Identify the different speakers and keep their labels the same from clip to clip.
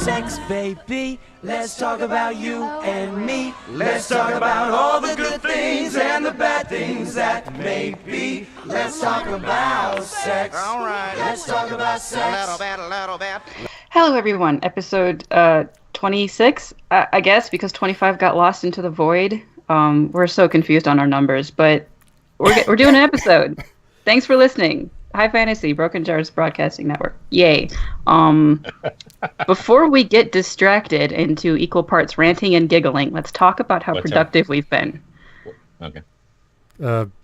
Speaker 1: sex, baby. Let's talk about you and me. Let's talk about all the good things and the bad things that may be. Let's talk about sex.
Speaker 2: All right.
Speaker 1: Let's talk about sex.
Speaker 2: A little bit.
Speaker 3: Hello, everyone. Episode 26, I guess, because 25 got lost into the void. We're so confused on our numbers, but we're doing an episode. Thanks for listening. High Fantasy, Broken Jars Broadcasting Network. Yay. Before we get distracted into equal parts ranting and giggling, let's talk about how productive we've been.
Speaker 4: Okay.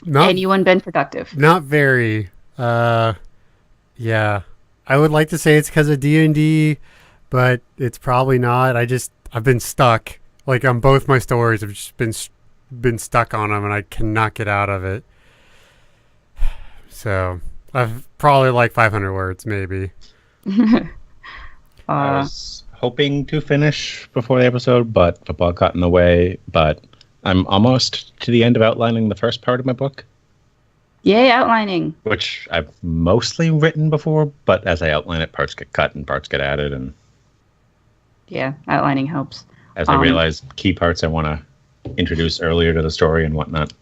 Speaker 3: Anyone been productive?
Speaker 5: Not very. Yeah. I would like to say it's because of D&D, but it's probably not. I've been stuck. Like on both my stories, I've just been stuck on them, and I cannot get out of it. So I've probably like 500 words, maybe.
Speaker 4: I was hoping to finish before the episode, but football got in the way. But I'm almost to the end of outlining the first part of my book.
Speaker 3: Yay, outlining.
Speaker 4: Which I've mostly written before, but as I outline it, parts get cut and parts get added. And
Speaker 3: yeah, outlining helps.
Speaker 4: As I realize key parts I want to introduce earlier to the story and whatnot.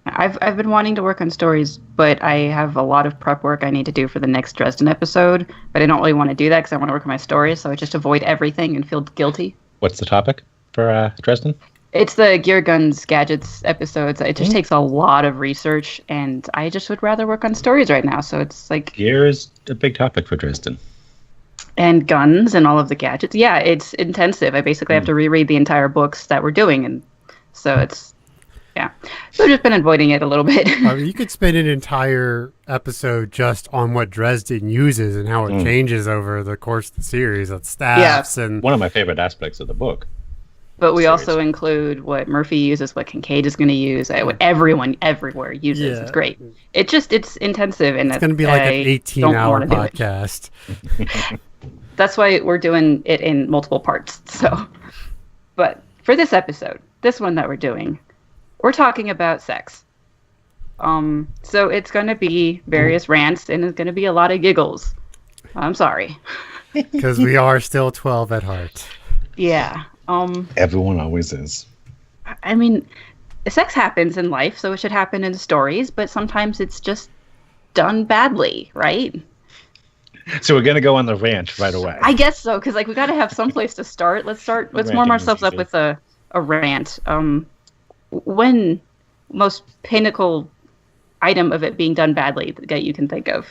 Speaker 3: I've been wanting to work on stories, but I have a lot of prep work I need to do for the next Dresden episode, but I don't really want to do that because I want to work on my stories, so I just avoid everything and feel guilty.
Speaker 4: What's the topic for Dresden?
Speaker 3: It's the Gear Guns Gadgets episodes. It just takes a lot of research, and I just would rather work on stories right now, so it's like...
Speaker 4: Gear is a big topic for Dresden.
Speaker 3: And guns and all of the gadgets. Yeah, it's intensive. I basically have to reread the entire books that we're doing, and so it's... Yeah. So I've just been avoiding it a little bit.
Speaker 5: You could spend an entire episode just on what Dresden uses and how it changes over the course of the series. That's staffs and...
Speaker 4: One of my favorite aspects of the book.
Speaker 3: But we also include what Murphy uses, what Kincaid is going to use, what everyone everywhere uses. Yeah. It's great. It's intensive. And
Speaker 5: it's going to be like an 18-hour podcast.
Speaker 3: That's why we're doing it in multiple parts. So, but for this episode, this one that we're doing, we're talking about sex. So it's going to be various rants, and it's going to be a lot of giggles. I'm sorry.
Speaker 5: Because we are still 12 at heart.
Speaker 3: Yeah.
Speaker 4: Everyone always is.
Speaker 3: I mean, sex happens in life, so it should happen in stories, but sometimes it's just done badly, right?
Speaker 4: So we're going to go on the rant right away.
Speaker 3: I guess so, because we got to have some place to start. Let's warm ourselves up with a rant. When most pinnacle item of it being done badly that you can think of?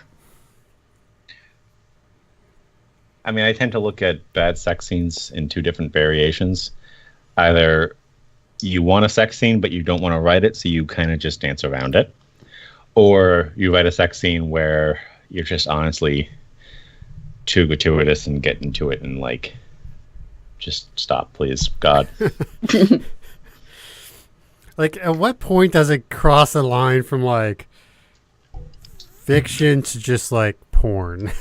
Speaker 4: I mean, I tend to look at bad sex scenes in two different variations. Either you want a sex scene, but you don't want to write it, so you kind of just dance around it. Or you write a sex scene where you're just honestly too gratuitous and get into it and, like, just stop, please, God.
Speaker 5: Like, at what point does it cross a line from, like, fiction to just, like, porn?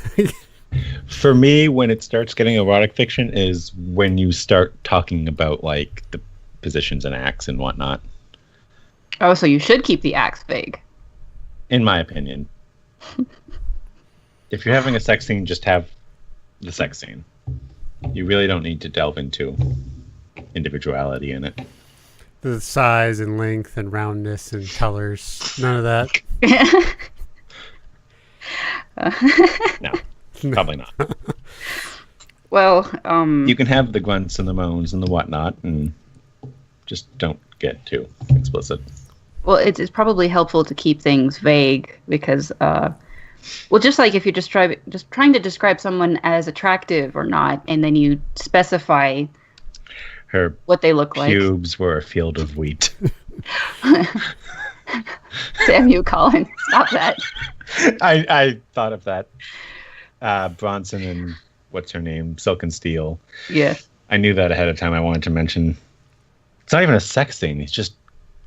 Speaker 4: For me, when it starts getting erotic fiction is when you start talking about, like, the positions and acts and whatnot.
Speaker 3: Oh, so you should keep the acts vague.
Speaker 4: In my opinion. If you're having a sex scene, just have the sex scene. You really don't need to delve into individuality in it.
Speaker 5: The size and length and roundness and colors. None of that.
Speaker 4: No. Probably not.
Speaker 3: Well,
Speaker 4: you can have the grunts and the moans and the whatnot, and just don't get too explicit.
Speaker 3: Well, it's probably helpful to keep things vague because, just like if you're just trying to describe someone as attractive or not, and then you specify what they look like.
Speaker 4: Pubes were a field of wheat.
Speaker 3: Damn you, Colin! Stop that.
Speaker 4: I thought of that. Bronson and what's her name? Silk and Steel.
Speaker 3: Yeah.
Speaker 4: I knew that ahead of time. I wanted to mention it's not even a sex scene. It's just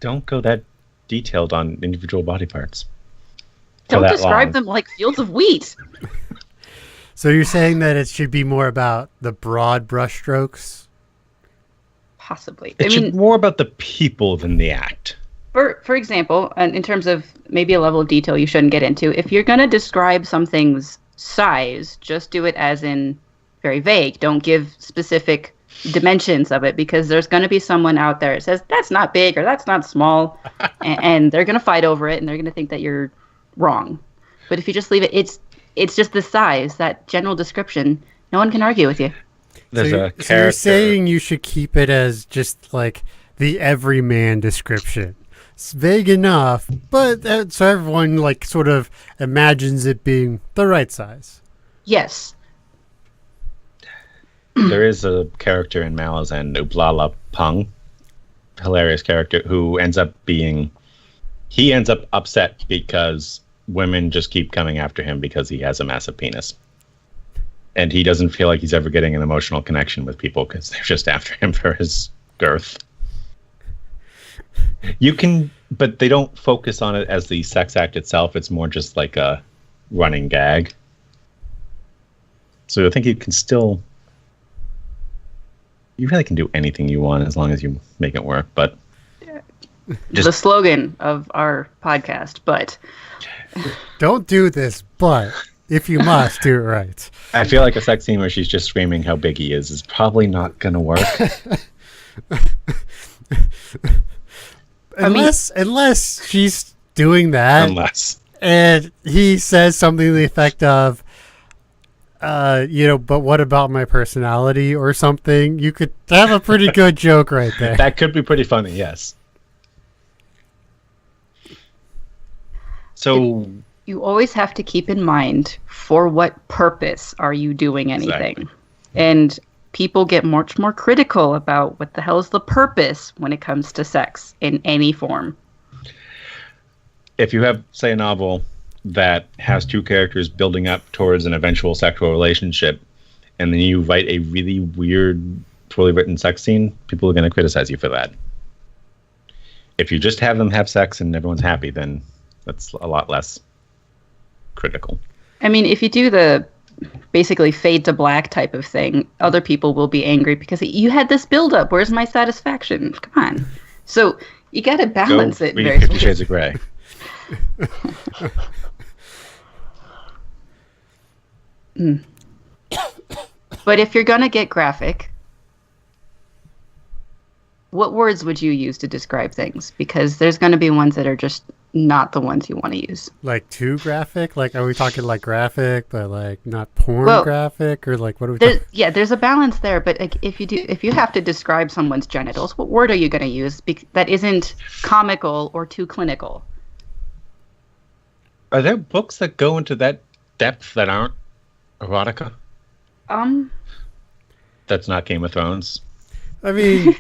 Speaker 4: don't go that detailed on individual body parts.
Speaker 3: Don't describe them like fields of wheat.
Speaker 5: So you're saying that it should be more about the broad brushstrokes?
Speaker 3: Possibly.
Speaker 4: It should be more about the people than the act.
Speaker 3: For example, and in terms of maybe a level of detail you shouldn't get into, if you're going to describe something's size, just do it as in very vague. Don't give specific dimensions of it, because there's going to be someone out there that says that's not big or that's not small, and they're going to fight over it, and they're going to think that you're wrong. But if you just leave it, it's just the size, that general description. No one can argue with you.
Speaker 4: There's
Speaker 5: so,
Speaker 4: a
Speaker 5: you're
Speaker 4: character.
Speaker 5: saying you should keep it as just like the everyman description. It's vague enough, but so everyone like sort of imagines it being the right size.
Speaker 3: Yes.
Speaker 4: There is a character in Malazan, Ublala Pung, hilarious character, who ends up upset because women just keep coming after him because he has a massive penis. And he doesn't feel like he's ever getting an emotional connection with people because they're just after him for his girth. But they don't focus on it as the sex act itself. It's more just like a running gag. So I think you really can do anything you want as long as you make it work. But
Speaker 3: The slogan of our podcast, but
Speaker 5: Don't do this, but if you must, do it right.
Speaker 4: I feel like a sex scene where she's just screaming how big he is probably not going to work.
Speaker 5: Unless she's doing that,
Speaker 4: Unless.
Speaker 5: and he says something to the effect of, but what about my personality or something? You could have a pretty good joke right there.
Speaker 4: That could be pretty funny, yes. So
Speaker 3: you always have to keep in mind, for what purpose are you doing anything?
Speaker 4: Exactly.
Speaker 3: And people get much more critical about what the hell is the purpose when it comes to sex in any form.
Speaker 4: if you have, say, a novel that has two characters building up towards an eventual sexual relationship, and then you write a really weird, poorly written sex scene, people are going to criticize you for that. If you just have them have sex and everyone's happy, then that's a lot less critical.
Speaker 3: I mean, if you do the basically fade to black type of thing, other people will be angry because you had this build-up. Where's my satisfaction? Come on. So you got to balance it.
Speaker 4: Read
Speaker 3: Very
Speaker 4: 50 Shades of Grey.
Speaker 3: But if you're going to get graphic, what words would you use to describe things? Because there's going to be ones that are just not the ones you want to use.
Speaker 5: Like too graphic? Like, are we talking like graphic, but like not pornographic, or like what are we talking?
Speaker 3: Yeah, there's a balance there. But like, if you have to describe someone's genitals, what word are you going to use that isn't comical or too clinical?
Speaker 4: Are there books that go into that depth that aren't erotica? That's not Game of Thrones.
Speaker 5: I mean,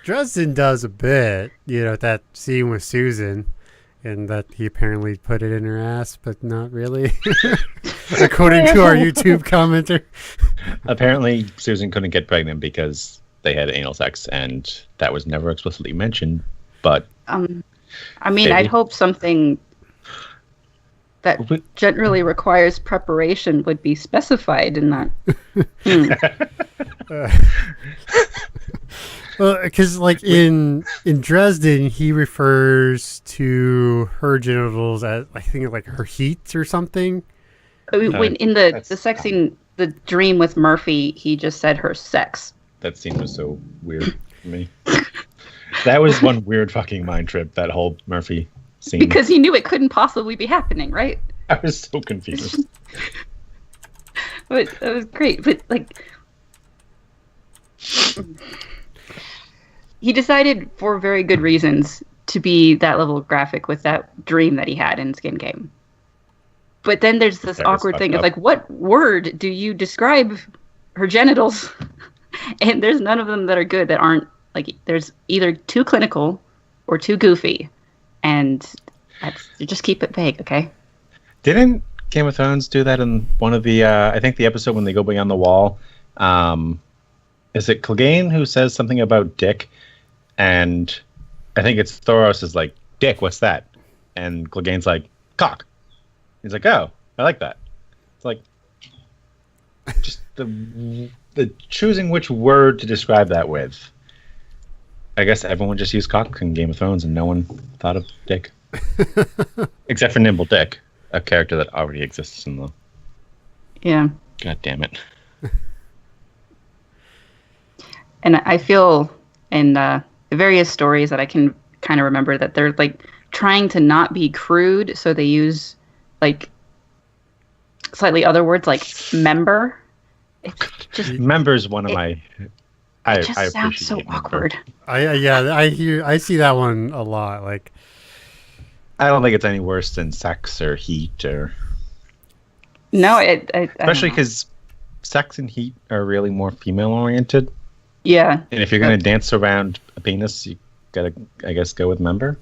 Speaker 5: Dresden does a bit, that scene with Susan, and that he apparently put it in her ass, but not really, according to our YouTube commenter.
Speaker 4: Apparently, Susan couldn't get pregnant because they had anal sex, and that was never explicitly mentioned. But
Speaker 3: I mean,
Speaker 4: maybe.
Speaker 3: I'd hope something that generally requires preparation would be specified in that.
Speaker 5: Well, because like in Dresden, he refers to her genitals as, I think, like her heat or something.
Speaker 3: When in the sex scene, the dream with Murphy, he just said her sex.
Speaker 4: That scene was so weird for me. That was one weird fucking mind trip, that whole Murphy scene.
Speaker 3: Because he knew it couldn't possibly be happening, right?
Speaker 4: I was so confused.
Speaker 3: But that was great. But like, he decided for very good reasons to be that level of graphic with that dream that he had in Skin Game. But then there's this awkward thing of like, what word do you describe her genitals? And there's none of them that are good, that aren't like, there's either too clinical or too goofy. And just keep it vague, okay?
Speaker 4: Didn't Game of Thrones do that in one of the, I think the episode when they go beyond the wall? Is it Clegane who says something about dick? And I think it's Thoros is like, dick, what's that? And Clegane's like, cock. He's like, oh, I like that. It's like, just the choosing which word to describe that with. I guess everyone just used cock in Game of Thrones and no one thought of dick. Except for Nimble Dick, a character that already exists in the...
Speaker 3: Yeah.
Speaker 4: God damn it.
Speaker 3: And I feel in the various stories that I can kind of remember that they're like trying to not be crude, so they use like slightly other words like member. It just
Speaker 4: Member's one of my. I
Speaker 3: just sounds
Speaker 4: appreciate
Speaker 3: so
Speaker 4: member.
Speaker 3: awkward.
Speaker 5: I see that one a lot. Like,
Speaker 4: I don't think it's any worse than sex or heat, or
Speaker 3: No, I don't
Speaker 4: especially
Speaker 3: know.
Speaker 4: because sex and heat are really more female oriented.
Speaker 3: Yeah,
Speaker 4: And if you're gonna dance around a penis, you gotta, I guess, go with member.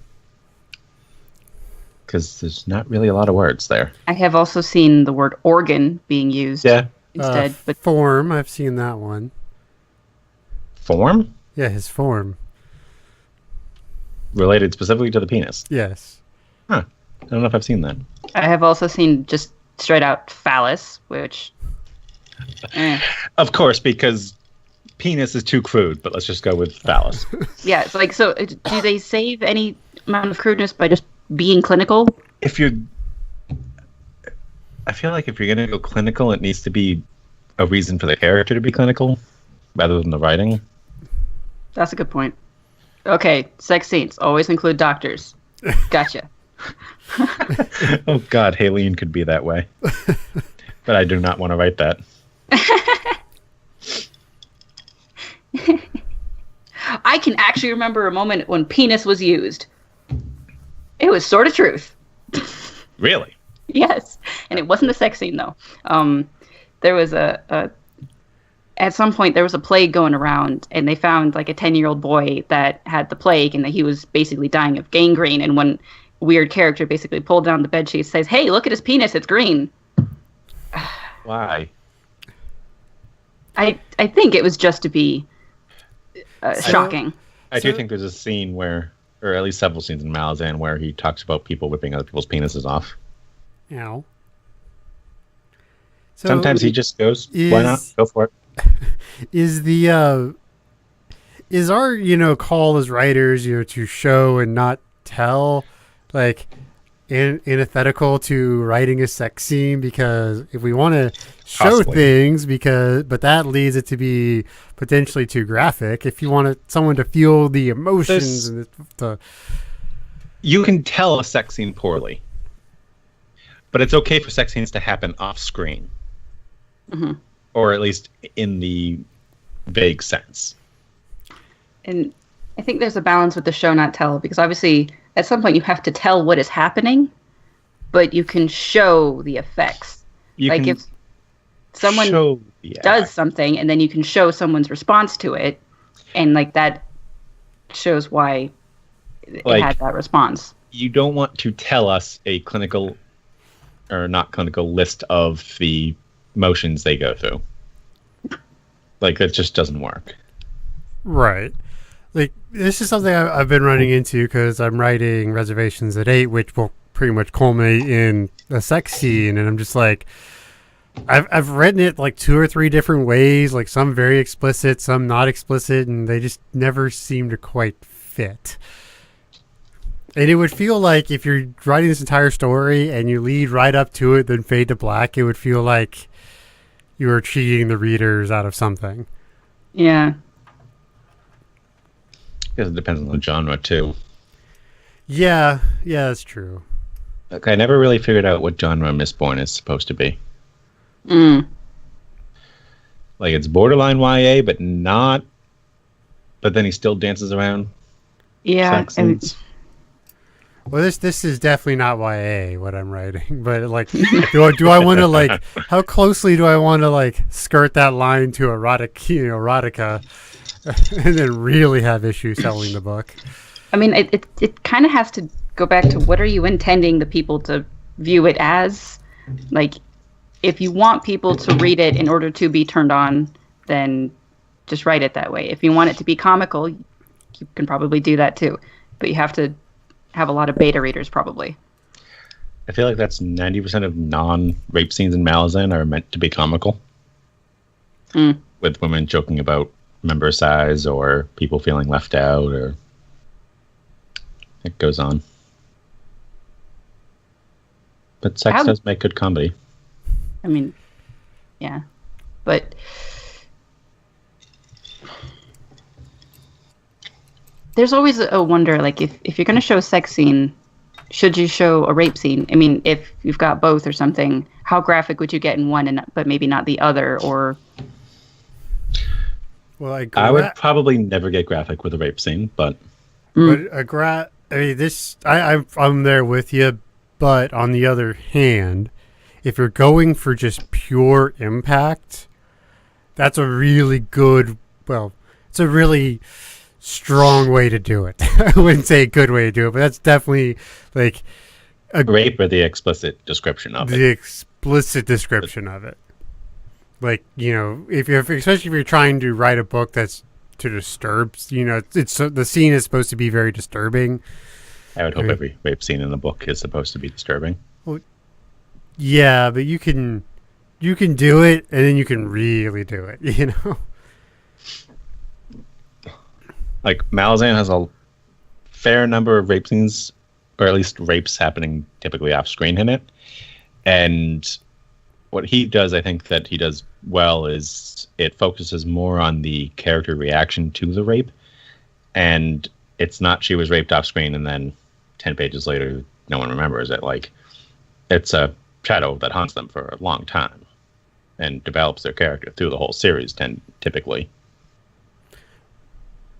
Speaker 4: Because there's not really a lot of words there.
Speaker 3: I have also seen the word organ being used instead, but
Speaker 5: form. I've seen that one.
Speaker 4: Form
Speaker 5: Yeah, his form.
Speaker 4: related specifically to the penis.
Speaker 5: Yes.
Speaker 4: I don't know if I've seen that.
Speaker 3: I have also seen just straight out phallus, which
Speaker 4: Of course, because penis is too crude, but let's just go with phallus.
Speaker 3: yeah, it's like, so do they save any amount of crudeness by just being clinical?
Speaker 4: If you're, I feel like if you're gonna go clinical, it needs to be a reason for the character to be clinical, rather than the writing.
Speaker 3: That's a good point. Okay, sex scenes always include doctors. Gotcha.
Speaker 4: Oh God, Haleen could be that way, but I do not want to write that.
Speaker 3: I can actually remember a moment when penis was used. It was sort of truth.
Speaker 4: Really?
Speaker 3: Yes, and it wasn't a sex scene though. There was at some point there was a plague going around, and they found like a 10-year-old boy that had the plague, and that he was basically dying of gangrene. And one weird character basically pulled down the bed sheet, says, "Hey, look at his penis; it's green."
Speaker 4: Why?
Speaker 3: I think it was just to be shocking.
Speaker 4: I do
Speaker 5: So-
Speaker 4: think there's a scene where, or at least several scenes in Malazan, where he talks about people whipping other people's penises off.
Speaker 5: Ow. So
Speaker 4: Sometimes he just goes, "Why not?
Speaker 5: is-
Speaker 4: Go for it."
Speaker 5: is our call as writers to show and not tell, like antithetical to writing a sex scene, because if we want to show
Speaker 4: Possibly.
Speaker 5: things but that leads it to be potentially too graphic. If you want someone to feel the emotions
Speaker 4: There's-
Speaker 5: and the
Speaker 4: You can tell a sex scene poorly, but it's okay for sex scenes to happen off screen, or at least in the vague sense.
Speaker 3: And I think there's a balance with the show not tell, because obviously at some point you have to tell what is happening, but you can show the effects.
Speaker 4: You
Speaker 3: Like
Speaker 4: can
Speaker 3: if someone
Speaker 4: show the
Speaker 3: does
Speaker 4: act.
Speaker 3: something, and then you can show someone's response to it, and like that shows why it
Speaker 4: Like-
Speaker 3: had that response.
Speaker 4: You don't want to tell us a clinical or not clinical list of the motions they go through. Like, that just doesn't work.
Speaker 5: Right. Like, this is something I've been running into because I'm writing Reservations at 8, which will pretty much culminate in a sex scene. And I'm just like, I've written it like 2 or 3 different ways, like some very explicit, some not explicit, and they just never seem to quite fit. And it would feel like if you're writing this entire story and you lead right up to it, then fade to black, it would feel like you were cheating the readers out of something.
Speaker 3: Yeah.
Speaker 4: Because it depends on the genre, too.
Speaker 5: Yeah, that's true.
Speaker 4: Like, I never really figured out what genre Mistborn is supposed to be.
Speaker 3: Mm.
Speaker 4: Like, it's borderline YA, but not. But then he still dances around
Speaker 3: Yeah.
Speaker 4: sex
Speaker 3: And
Speaker 4: scenes.
Speaker 5: Well, this is definitely not YA what I'm writing, but like, do I want to like, how closely do I want to like skirt that line to erotica, and then really have issues selling the book?
Speaker 3: I mean, it kind of has to go back to what are you intending the people to view it as? Like, if you want people to read it in order to be turned on, then just write it that way. If you want it to be comical, you can probably do that too. But you have to have a lot of beta readers probably.
Speaker 4: I feel like that's 90% of non-rape scenes in Malazan are meant to be comical.
Speaker 3: Mm.
Speaker 4: With women joking about member size or people feeling left out, or it goes on. But sex
Speaker 3: How-
Speaker 4: does make good comedy.
Speaker 3: I mean, yeah. But there's always a wonder, like if you're going to show a sex scene, should you show a rape scene? I mean, if you've got both or something, how graphic would you get in one but maybe not the other? Or
Speaker 5: Well,
Speaker 4: I would probably never get graphic with a rape scene, but
Speaker 5: I mean, I'm there with you, but on the other hand, if you're going for just pure impact, that's a really good. Well, it's a really strong way to do it. I wouldn't say a good way to do it, but that's definitely like
Speaker 4: rape or the explicit description of it.
Speaker 5: the explicit description of it. Like, you know, especially if you're trying to write a book that's to disturb, you know, it's the scene is supposed to be very disturbing.
Speaker 4: I would hope every rape scene in the book is supposed to be disturbing.
Speaker 5: Yeah, but you can do it, and then you can really do it, you know?
Speaker 4: Like, Malazan has a fair number of rape scenes, or at least rapes happening typically off screen in it. And what he does, I think that he does well, is it focuses more on the character reaction to the rape. And it's not she was raped off screen and then 10 pages later no one remembers it. Like, it's a shadow that haunts them for a long time and develops their character through the whole series typically.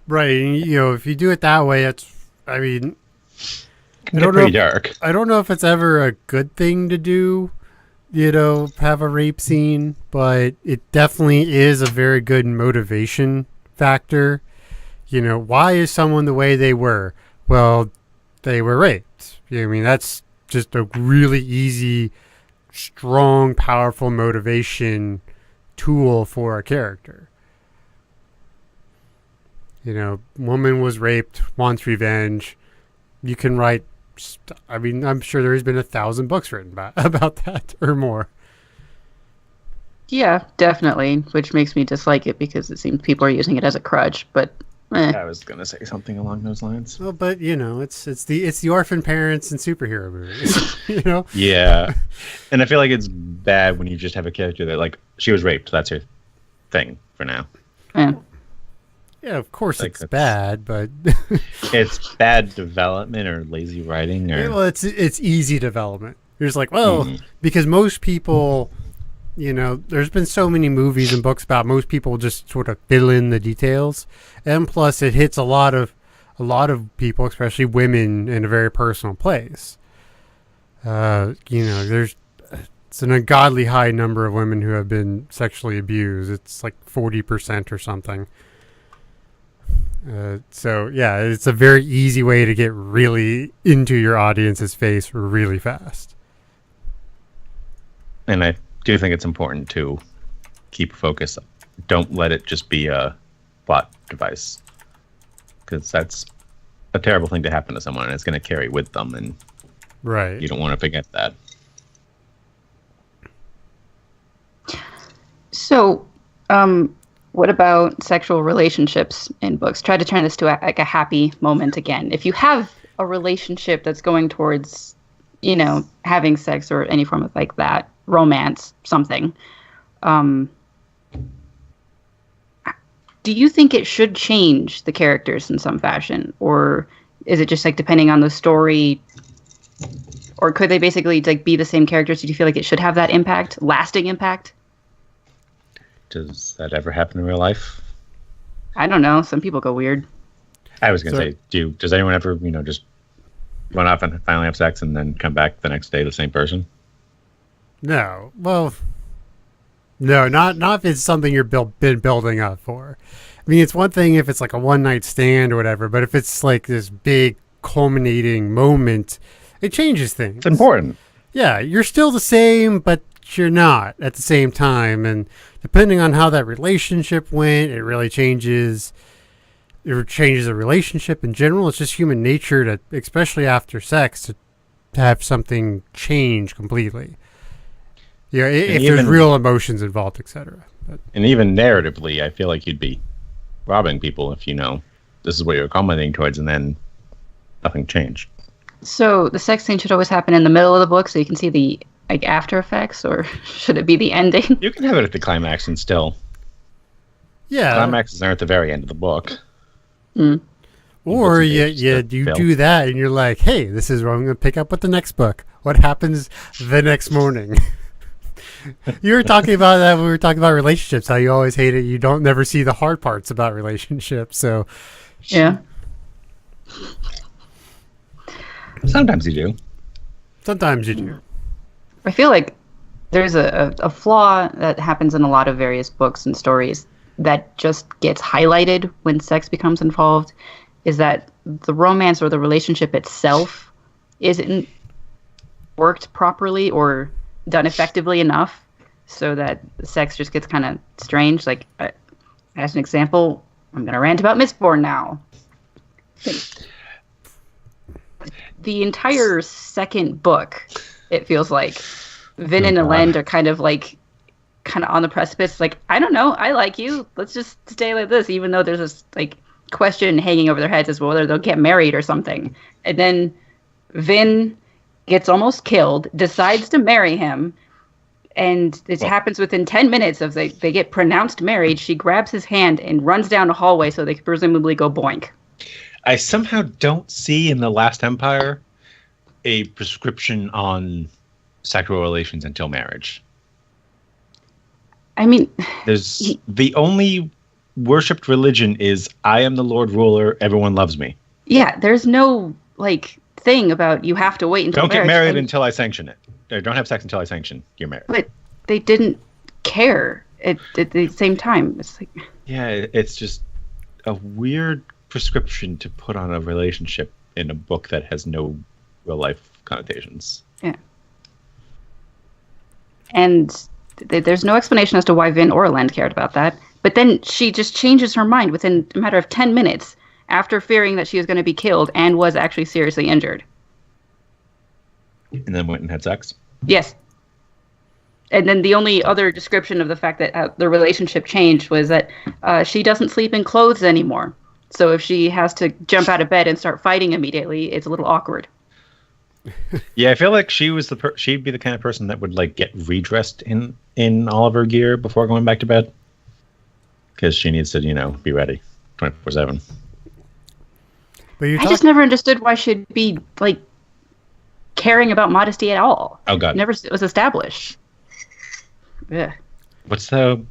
Speaker 5: Right, and, you know, if you do it that way, I mean,
Speaker 4: It can get pretty dark.
Speaker 5: I don't know if it's ever a good thing to do, you know, have a rape scene, but it definitely is a very good motivation factor. You know, why is someone the way they were? Well, they were raped. I mean, that's just a really easy, strong, powerful motivation tool for a character. You know, woman was raped, wants revenge. You can write, I mean, I'm sure there's been 1,000 books written about that or more.
Speaker 3: yeah, definitely, which makes me dislike it because it seems people are using it as a crutch. But
Speaker 4: I was going to say something along those lines.
Speaker 5: Well, but you know, it's the orphan parents and superhero movies. You know?
Speaker 4: Yeah. And I feel like it's bad when you just have a character that, like, she was raped. That's her thing for now.
Speaker 3: eh.
Speaker 5: Yeah, of course
Speaker 4: Like,
Speaker 5: it's
Speaker 4: that's-
Speaker 5: bad, but
Speaker 4: It's bad development or lazy writing or
Speaker 5: well, it's easy development. You're just like, well, because most people, you know, there's been so many movies and books about most people just sort of fill in the details, and plus it hits a lot of people, especially women, in a very personal place. You know, it's an ungodly high number of women who have been sexually abused. It's like 40% or something. So yeah, it's a very easy way to get really into your audience's face really fast.
Speaker 4: And I do think it's important to keep focus. Don't let it just be a plot device, because that's a terrible thing to happen to someone, and it's going to carry with them, and
Speaker 5: Right.
Speaker 4: you don't want to forget that.
Speaker 3: So, what about sexual relationships in books? Try to turn this to a happy moment again. If you have a relationship that's going towards, you know, having sex or any form of like that, romance, something, do you think it should change the characters in some fashion? Or is it just like depending on the story? Or could they basically like be the same characters? Do you feel like it should have that impact, lasting impact?
Speaker 4: Does that ever happen in real life?
Speaker 3: I don't know. Some people go weird.
Speaker 4: I was going to
Speaker 5: So-
Speaker 4: say, does anyone ever, you know, just run off and finally have sex and then come back the next day the same person?
Speaker 5: No. Well, no, not if it's something you're been building up for. I mean, it's one thing if it's like a one night stand or whatever, but if it's like this big culminating moment, it changes things.
Speaker 4: It's important.
Speaker 5: Yeah, you're still the same, but you're not at the same time. And depending on how that relationship went, it really changes. It changes the relationship in general. It's just human nature to, especially after sex, to have something change completely. Yeah, if there's
Speaker 4: even-
Speaker 5: real emotions involved, etc. But
Speaker 4: And even narratively, I feel like you'd be robbing people if you know this is what you're culminating towards and then nothing changed.
Speaker 3: So the sex scene should always happen in the middle of the book so you can see the like after effects, or should it be the ending?
Speaker 4: You can have it at the climax and still.
Speaker 5: yeah,
Speaker 4: Climaxes are at the very end of the book.
Speaker 5: Or
Speaker 4: bits and
Speaker 5: you
Speaker 4: pages
Speaker 5: you,
Speaker 4: to
Speaker 5: you
Speaker 4: fill.
Speaker 5: do that and you're like, hey, this is where I'm going to pick up with the next book. What happens the next morning? You were talking about that when we were talking about relationships, how you always hate it. You don't never see the hard parts about relationships. So
Speaker 3: Yeah.
Speaker 4: Sometimes you do.
Speaker 5: sometimes you do.
Speaker 3: I feel like there's a flaw that happens in a lot of various books and stories that just gets highlighted when sex becomes involved, is that the romance or the relationship itself isn't worked properly or done effectively enough, so that the sex just gets kind of strange. Like, as an example, I'm going to rant about Mistborn now. The entire second book, it feels like, Vin and
Speaker 4: God.
Speaker 3: Elend are kind of on the precipice. Like, I don't know, I like you. Let's just stay like this, even though there's this like question hanging over their heads as to whether they'll get married or something. And then Vin gets almost killed, decides to marry him, and it happens within 10 minutes of they get pronounced married. She grabs his hand and runs down a hallway so they could presumably go boink.
Speaker 4: I somehow don't see in The Last Empire a prescription on sexual relations until marriage.
Speaker 3: I mean,
Speaker 4: There's the only worshipped religion is I am the Lord Ruler, everyone loves me.
Speaker 3: yeah, there's no like thing about you have to wait until
Speaker 4: Don't get
Speaker 3: marriage.
Speaker 4: married
Speaker 3: And-
Speaker 4: until I sanction it. Or don't have sex until I sanction you're married.
Speaker 3: But they didn't care at the same time. It's like,
Speaker 4: Yeah, it's just a weird prescription to put on a relationship in a book that has no real life connotations.
Speaker 3: yeah. And there's no explanation as to why Vin or Elend cared about that. But then she just changes her mind within a matter of 10 minutes after fearing that she was going to be killed and was actually seriously injured.
Speaker 4: And then went and had sex.
Speaker 3: Yes. And then the only other description of the fact that the relationship changed was that she doesn't sleep in clothes anymore. So if she has to jump out of bed and start fighting immediately, it's a little awkward.
Speaker 4: Yeah, I feel like she was she'd be the kind of person that would like get redressed in all of her gear before going back to bed, because she needs to be ready 24/7.
Speaker 5: But you
Speaker 3: I just never understood why she'd be like caring about modesty at all.
Speaker 4: Oh God,
Speaker 3: Never was established. Ugh.
Speaker 4: what's the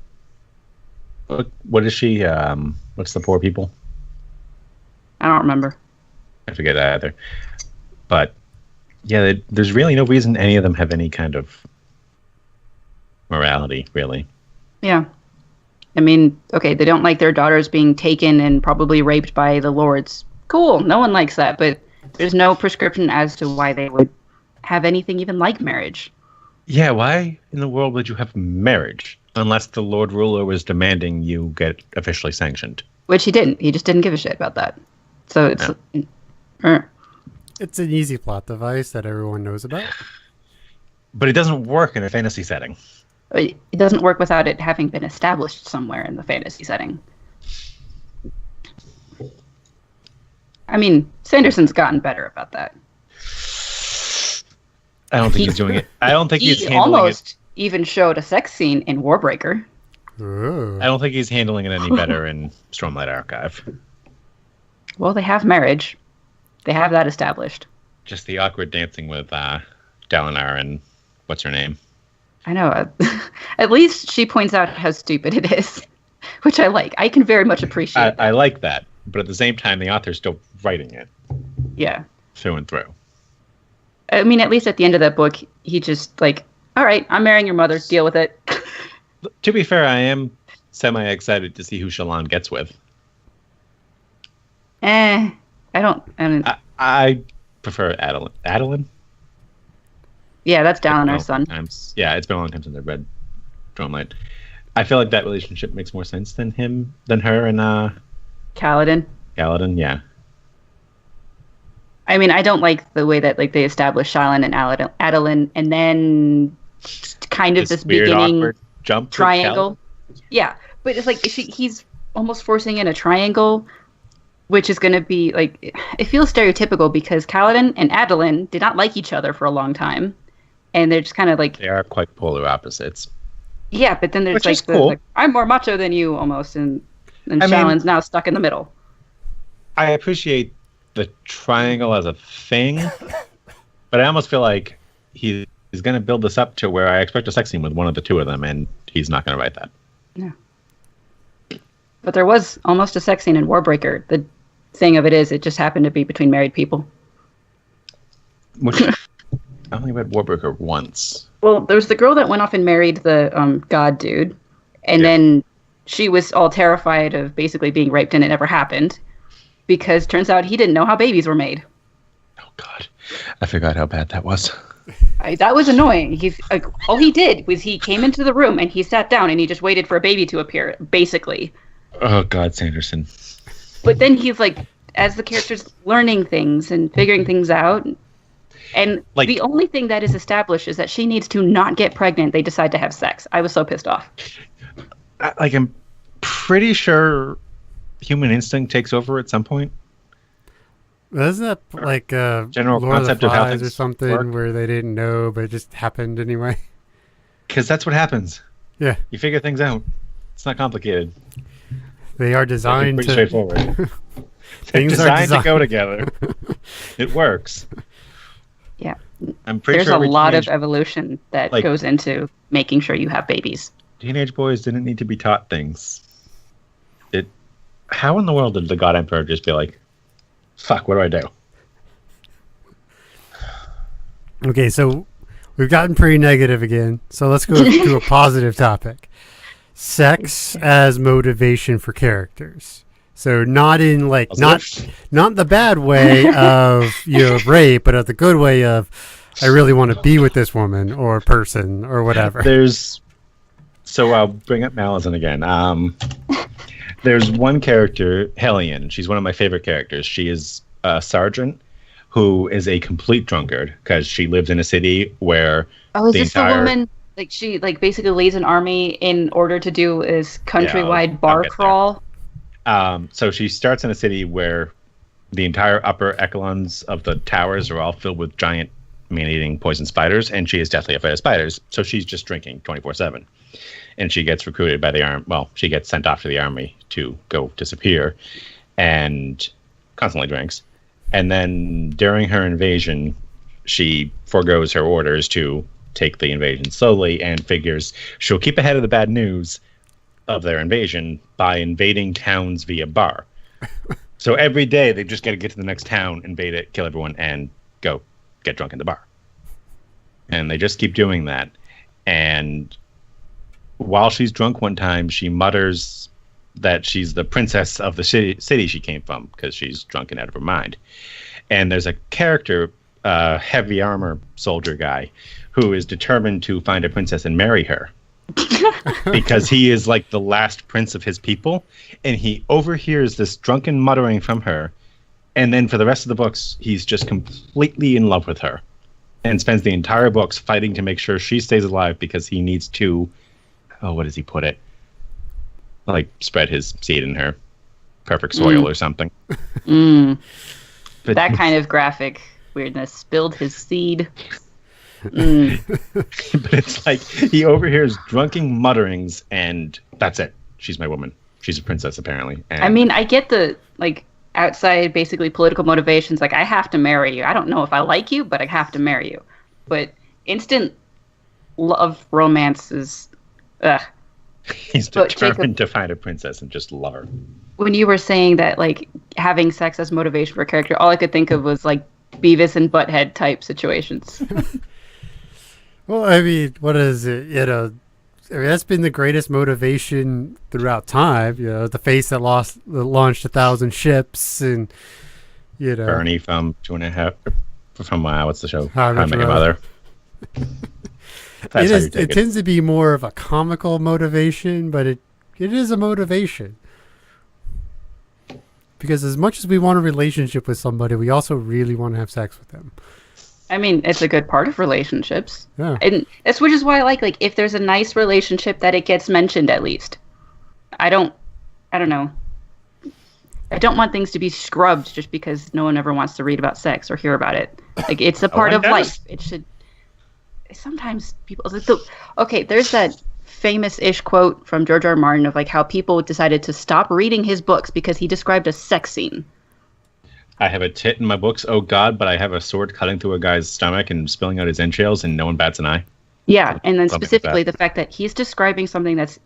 Speaker 4: what is she? What's the poor people?
Speaker 3: I don't remember.
Speaker 4: I forget that either. But yeah, there's really no reason any of them have any kind of morality, really.
Speaker 3: Yeah. I mean, okay, they don't like their daughters being taken and probably raped by the lords. Cool, no one likes that, but there's no prescription as to why they would have anything even like marriage.
Speaker 4: Yeah, why in the world would you have marriage unless the Lord Ruler was demanding you get officially sanctioned?
Speaker 3: Which he didn't. He just didn't give a shit about that. So it's...
Speaker 5: It's an easy plot device that everyone knows about.
Speaker 4: But it doesn't work in a fantasy setting.
Speaker 3: It doesn't work without it having been established somewhere in the fantasy setting. I mean, Sanderson's gotten better about that.
Speaker 4: I don't think he's doing it. I don't think he's
Speaker 3: He
Speaker 4: handling
Speaker 3: almost even showed a sex scene in Warbreaker.
Speaker 5: Ooh.
Speaker 4: it. I don't think he's handling it any better in Stormlight Archive.
Speaker 3: Well, they have marriage. They have that established.
Speaker 4: Just the awkward dancing with Dalinar and what's her name?
Speaker 3: I know. At least she points out how stupid it is, which I like. I can very much appreciate that.
Speaker 4: I like that, but at the same time, the author's still writing it
Speaker 3: Yeah.
Speaker 4: through and through.
Speaker 3: I mean, at least at the end of that book, he just like, all right, I'm marrying your mother. Deal with it.
Speaker 4: To be fair, I am semi-excited to see who Shallan gets with.
Speaker 3: I don't.
Speaker 4: I prefer Adeline. Adeline?
Speaker 3: Yeah, that's Dalinar's
Speaker 4: Well,
Speaker 3: son.
Speaker 4: yeah, it's been a long time since I've read Stormlight. I feel like that relationship makes more sense than her and
Speaker 3: Kaladin.
Speaker 4: Kaladin. Yeah.
Speaker 3: I mean, I don't like the way that like they establish Shallan and Adeline, and then kind of this
Speaker 4: weird,
Speaker 3: beginning
Speaker 4: awkward jump to
Speaker 3: triangle. Yeah, but it's like he's almost forcing in a triangle, which is going to be like, it feels stereotypical because Kaladin and Adeline did not like each other for a long time, and they're just kind of like,
Speaker 4: They are quite polar opposites.
Speaker 3: yeah. But then there's
Speaker 4: Which
Speaker 3: like,
Speaker 4: is cool.
Speaker 3: like, I'm more macho than you almost, and
Speaker 4: I mean-
Speaker 3: Shallan's now stuck in the middle.
Speaker 4: I appreciate the triangle as a thing, but I almost feel like he's going to build this up to where I expect a sex scene with one of the two of them, and he's not going to write that.
Speaker 3: Yeah. But there was almost a sex scene in Warbreaker. The thing of it is, it just happened to be between married people.
Speaker 4: Which I only read Warbreaker once.
Speaker 3: Well, there was the girl that went off and married the god dude, and then she was all terrified of basically being raped, and it never happened because turns out he didn't know how babies were made.
Speaker 4: Oh God, I forgot how bad that was.
Speaker 3: That was annoying. He's like, all he did was he came into the room and he sat down and he just waited for a baby to appear, basically.
Speaker 4: Oh God, Sanderson.
Speaker 3: But then he's like, as the character's learning things and figuring things out, and
Speaker 4: Like-
Speaker 3: the only thing that is established is that she needs to not get pregnant. They decide to have sex. I was so pissed off.
Speaker 4: I'm pretty sure human instinct takes over at some point.
Speaker 5: Isn't that like
Speaker 4: General
Speaker 5: Lord of the
Speaker 4: concept of how
Speaker 5: Flies or
Speaker 4: things
Speaker 5: something
Speaker 4: work?
Speaker 5: where they didn't know, but it just happened anyway?
Speaker 4: Because that's what happens.
Speaker 5: Yeah,
Speaker 4: You figure things out. It's not complicated.
Speaker 5: they are
Speaker 4: It's
Speaker 5: designed
Speaker 4: pretty
Speaker 5: to.
Speaker 4: straightforward. They're
Speaker 5: Things are
Speaker 4: designed to go
Speaker 5: designed.
Speaker 4: together. It works.
Speaker 3: Yeah.
Speaker 4: I'm pretty
Speaker 3: There's
Speaker 4: sure
Speaker 3: a
Speaker 4: every
Speaker 3: lot of
Speaker 4: teenage-
Speaker 3: evolution that
Speaker 4: like-
Speaker 3: goes into making sure you have babies.
Speaker 4: teenage boys didn't need to be taught things. How in the world did the God Emperor just be like, fuck, what do I do?
Speaker 5: Okay, so we've gotten pretty negative again. So let's go to a positive topic. Sex as motivation for characters. So not in like not the bad way of rape, but the good way of I really want to be with this woman or person or whatever.
Speaker 4: So I'll bring up Malazan again. There's one character, Hellion. She's one of my favorite characters. She is a sergeant who is a complete drunkard because she lives in a city where
Speaker 3: Oh, is
Speaker 4: the
Speaker 3: this
Speaker 4: entire
Speaker 3: the woman? Like she basically leads an army in order to do this countrywide
Speaker 4: I'll
Speaker 3: bar
Speaker 4: get there.
Speaker 3: crawl.
Speaker 4: So she starts in a city where the entire upper echelons of the towers are all filled with giant man-eating poison spiders, and she is deathly afraid of spiders. So she's just drinking 24/7, and she gets recruited by the army. Well, she gets sent off to the army to go disappear, and constantly drinks. And then during her invasion, she forgoes her orders to take the invasion slowly and figures she'll keep ahead of the bad news of their invasion by invading towns via bar. So every day they just got to get to the next town, invade it, kill everyone, and go get drunk in the bar. And they just keep doing that. And while she's drunk one time, she mutters that she's the princess of the city she came from because she's drunk and out of her mind. And there's a character, heavy armor soldier guy, who is determined to find a princess and marry her. Because he is like the last prince of his people, and he overhears this drunken muttering from her, and then for the rest of the books he's just completely in love with her and spends the entire books fighting to make sure she stays alive because he needs to what does he put it, like spread his seed in her perfect soil or something. But
Speaker 3: That kind of graphic weirdness. Spilled his seed.
Speaker 4: but it's like he overhears drunken mutterings, and that's it. She's my woman. She's a princess, apparently. And
Speaker 3: I mean, I get the outside, basically political motivations. Like, I have to marry you. I don't know if I like you, but I have to marry you. But instant love romance is,
Speaker 4: he's
Speaker 3: but
Speaker 4: determined to find a princess and just love her.
Speaker 3: When you were saying that, like, having sex as motivation for a character, all I could think of was like Beavis and Butthead type situations.
Speaker 5: Well, I mean, what is it? That's been the greatest motivation throughout time. The face that launched 1,000 ships, and
Speaker 4: Bernie from what's the show?
Speaker 5: How I Met Your
Speaker 4: Your Mother. That's how you take
Speaker 5: it tends to be more of a comical motivation, but it is a motivation. Because as much as we want a relationship with somebody, we also really want to have sex with them.
Speaker 3: I mean, it's a good part of relationships.
Speaker 5: Yeah.
Speaker 3: And that's which is why I like if there's a nice relationship that it gets mentioned at least. I don't know. I don't want things to be scrubbed just because no one ever wants to read about sex or hear about it. Like, it's a part
Speaker 4: one
Speaker 3: of
Speaker 4: does.
Speaker 3: life. It should. Sometimes people. Okay, there's that famous-ish quote from George R. R. Martin of like how people decided to stop reading his books because he described a sex scene.
Speaker 4: I have a tit in my books. Oh God! But I have a sword cutting through a guy's stomach and spilling out his entrails, and no one bats an eye.
Speaker 3: Yeah, and then
Speaker 4: Something like
Speaker 3: specifically
Speaker 4: that.
Speaker 3: the fact that he's describing something that's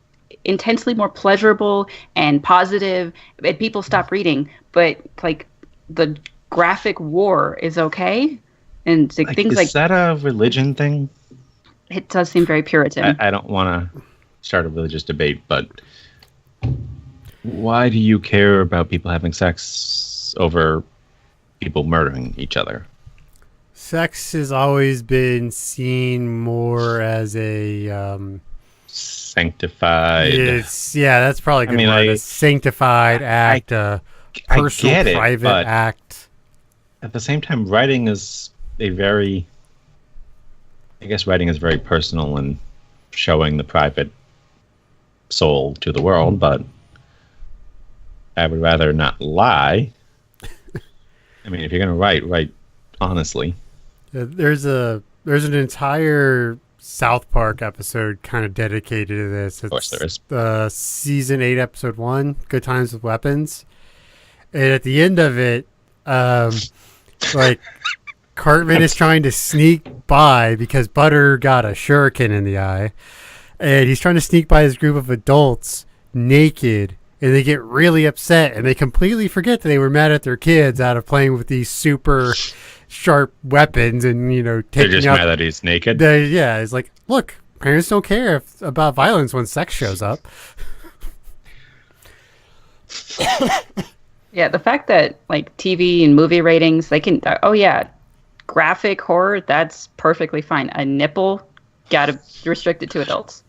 Speaker 3: intensely more pleasurable and positive, and people stop reading, but like the graphic war is okay, and like, things
Speaker 4: is
Speaker 3: like
Speaker 4: that a religion thing?
Speaker 3: it does seem very Puritan.
Speaker 4: I don't want to start a religious debate, but why do you care about people having sex over people murdering each other?
Speaker 5: Sex has always been seen more as a
Speaker 4: Sanctified.
Speaker 5: that's probably a good
Speaker 4: mean,
Speaker 5: word.
Speaker 4: I-
Speaker 5: A sanctified act, a
Speaker 4: I
Speaker 5: personal,
Speaker 4: get it,
Speaker 5: private
Speaker 4: but
Speaker 5: act.
Speaker 4: at the same time, writing is a very, I guess, writing is very personal and showing the private soul to the world. But I would rather not lie. I mean, if you're gonna write honestly.
Speaker 5: There's an entire South Park episode kind of dedicated to this. Of
Speaker 4: course there is.
Speaker 5: Season 8, episode 1, Good Times with Weapons. And at the end of it, like Cartman is trying to sneak by because Butter got a shuriken in the eye. And he's trying to sneak by his group of adults naked. And they get really upset and they completely forget that they were mad at their kids out of playing with these super sharp weapons and,
Speaker 4: They're
Speaker 5: taking
Speaker 4: just
Speaker 5: out.
Speaker 4: mad that he's naked.
Speaker 5: Yeah, it's like, look, parents don't care about violence when sex shows up.
Speaker 3: Yeah, the fact that like TV and movie ratings, they can, oh yeah, graphic horror, that's perfectly fine. A nipple, gotta restrict it to adults.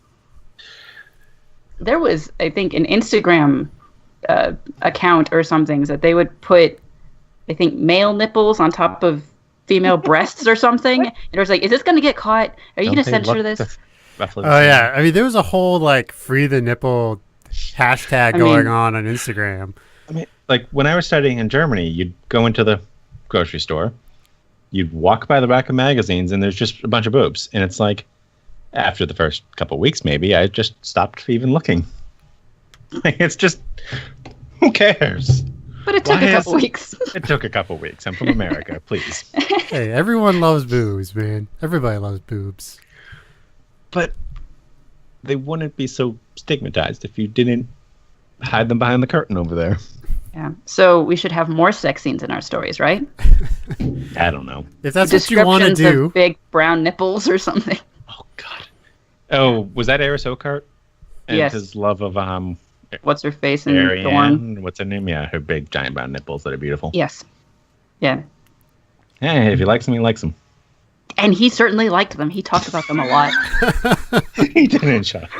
Speaker 3: There was, I think, an Instagram account or something that they would put, I think, male nipples on top of female breasts or something. And it was like, is this going to get caught? Are you going to censor this?
Speaker 4: Roughly the
Speaker 5: Oh,
Speaker 4: same.
Speaker 5: yeah. I mean, there was a whole, like, free the nipple hashtag
Speaker 3: I
Speaker 5: going
Speaker 3: mean-
Speaker 5: on Instagram.
Speaker 4: I mean, like when I was studying in Germany, you'd go into the grocery store, you'd walk by the rack of magazines, and there's just a bunch of boobs. And it's like, after the first couple of weeks, maybe I just stopped even looking. Like, it's just, who cares?
Speaker 3: But it took
Speaker 4: Why
Speaker 3: a couple
Speaker 4: is-
Speaker 3: weeks.
Speaker 4: It took a couple of weeks. I'm from America, please.
Speaker 5: Hey, everyone loves boobs, man. Everybody loves boobs.
Speaker 4: But they wouldn't be so stigmatized if you didn't hide them behind the curtain over there.
Speaker 3: Yeah. So we should have more sex scenes in our stories, right?
Speaker 4: I don't know.
Speaker 5: If that's what you want to
Speaker 3: Descriptions
Speaker 5: do.
Speaker 3: of big brown nipples or something.
Speaker 4: Oh God. Oh, was that Eris Oakart? And
Speaker 3: Yes.
Speaker 4: his love of
Speaker 3: What's her face and Thorn?
Speaker 4: Ariane. What's her name? Yeah, her big giant brown nipples that are beautiful.
Speaker 3: Yes. Yeah.
Speaker 4: Hey, if he likes them, he likes them.
Speaker 3: And he certainly liked them. He talked about them a lot.
Speaker 4: He didn't shut up.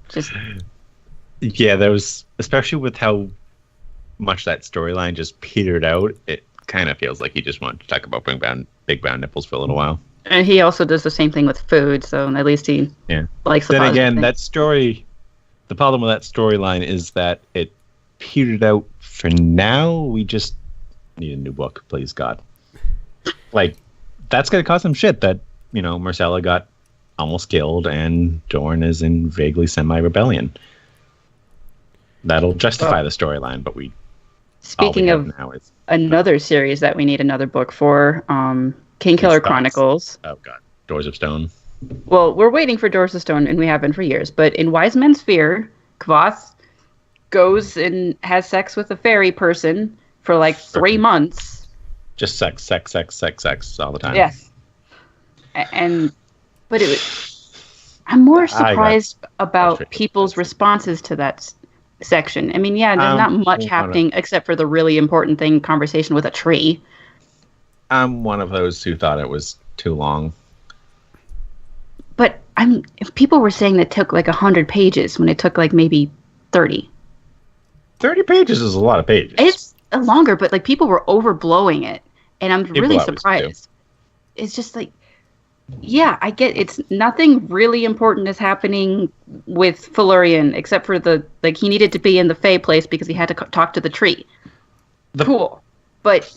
Speaker 3: Just
Speaker 4: Yeah, there was, especially with how much that storyline just petered out, it kind of feels like he just wanted to talk about big brown nipples for a little while.
Speaker 3: and he also does the same thing with food, so at least he
Speaker 4: Yeah.
Speaker 3: likes the
Speaker 4: Then
Speaker 3: positive
Speaker 4: again,
Speaker 3: thing.
Speaker 4: that story, the problem with that storyline is that it petered out for now. We just need a new book, please God. Like, that's going to cause some shit that, Marcella got almost killed and Dorn is in vaguely semi-rebellion. That'll justify the storyline, but all we
Speaker 3: Speaking
Speaker 4: have
Speaker 3: of
Speaker 4: now is,
Speaker 3: another series that we need another book for, King Killer
Speaker 4: Thoughts?
Speaker 3: Chronicles.
Speaker 4: oh God, Doors of Stone.
Speaker 3: Well, we're waiting for Doors of Stone, and we have been for years. But in Wise Men's Fear, Kvoth goes and has sex with a fairy person for like 3 months.
Speaker 4: Just sex all the time.
Speaker 3: Yes. But it was, I'm more
Speaker 4: I got
Speaker 3: surprised about
Speaker 4: frustrated.
Speaker 3: people's responses to that section. I mean, yeah, there's not much
Speaker 4: one of-
Speaker 3: happening except for the really important thing, conversation with a tree.
Speaker 4: I'm one of those who thought it was too long.
Speaker 3: But if people were saying that it took like 100 pages when it took like maybe 30.
Speaker 4: 30 pages is a lot of pages.
Speaker 3: It's longer, but like people were overblowing it, and I'm really
Speaker 4: always do.
Speaker 3: surprised. It's just like, yeah, I get it's nothing really important is happening with Felurian except for he needed to be in the Fae place because he had to talk to the tree. Cool, but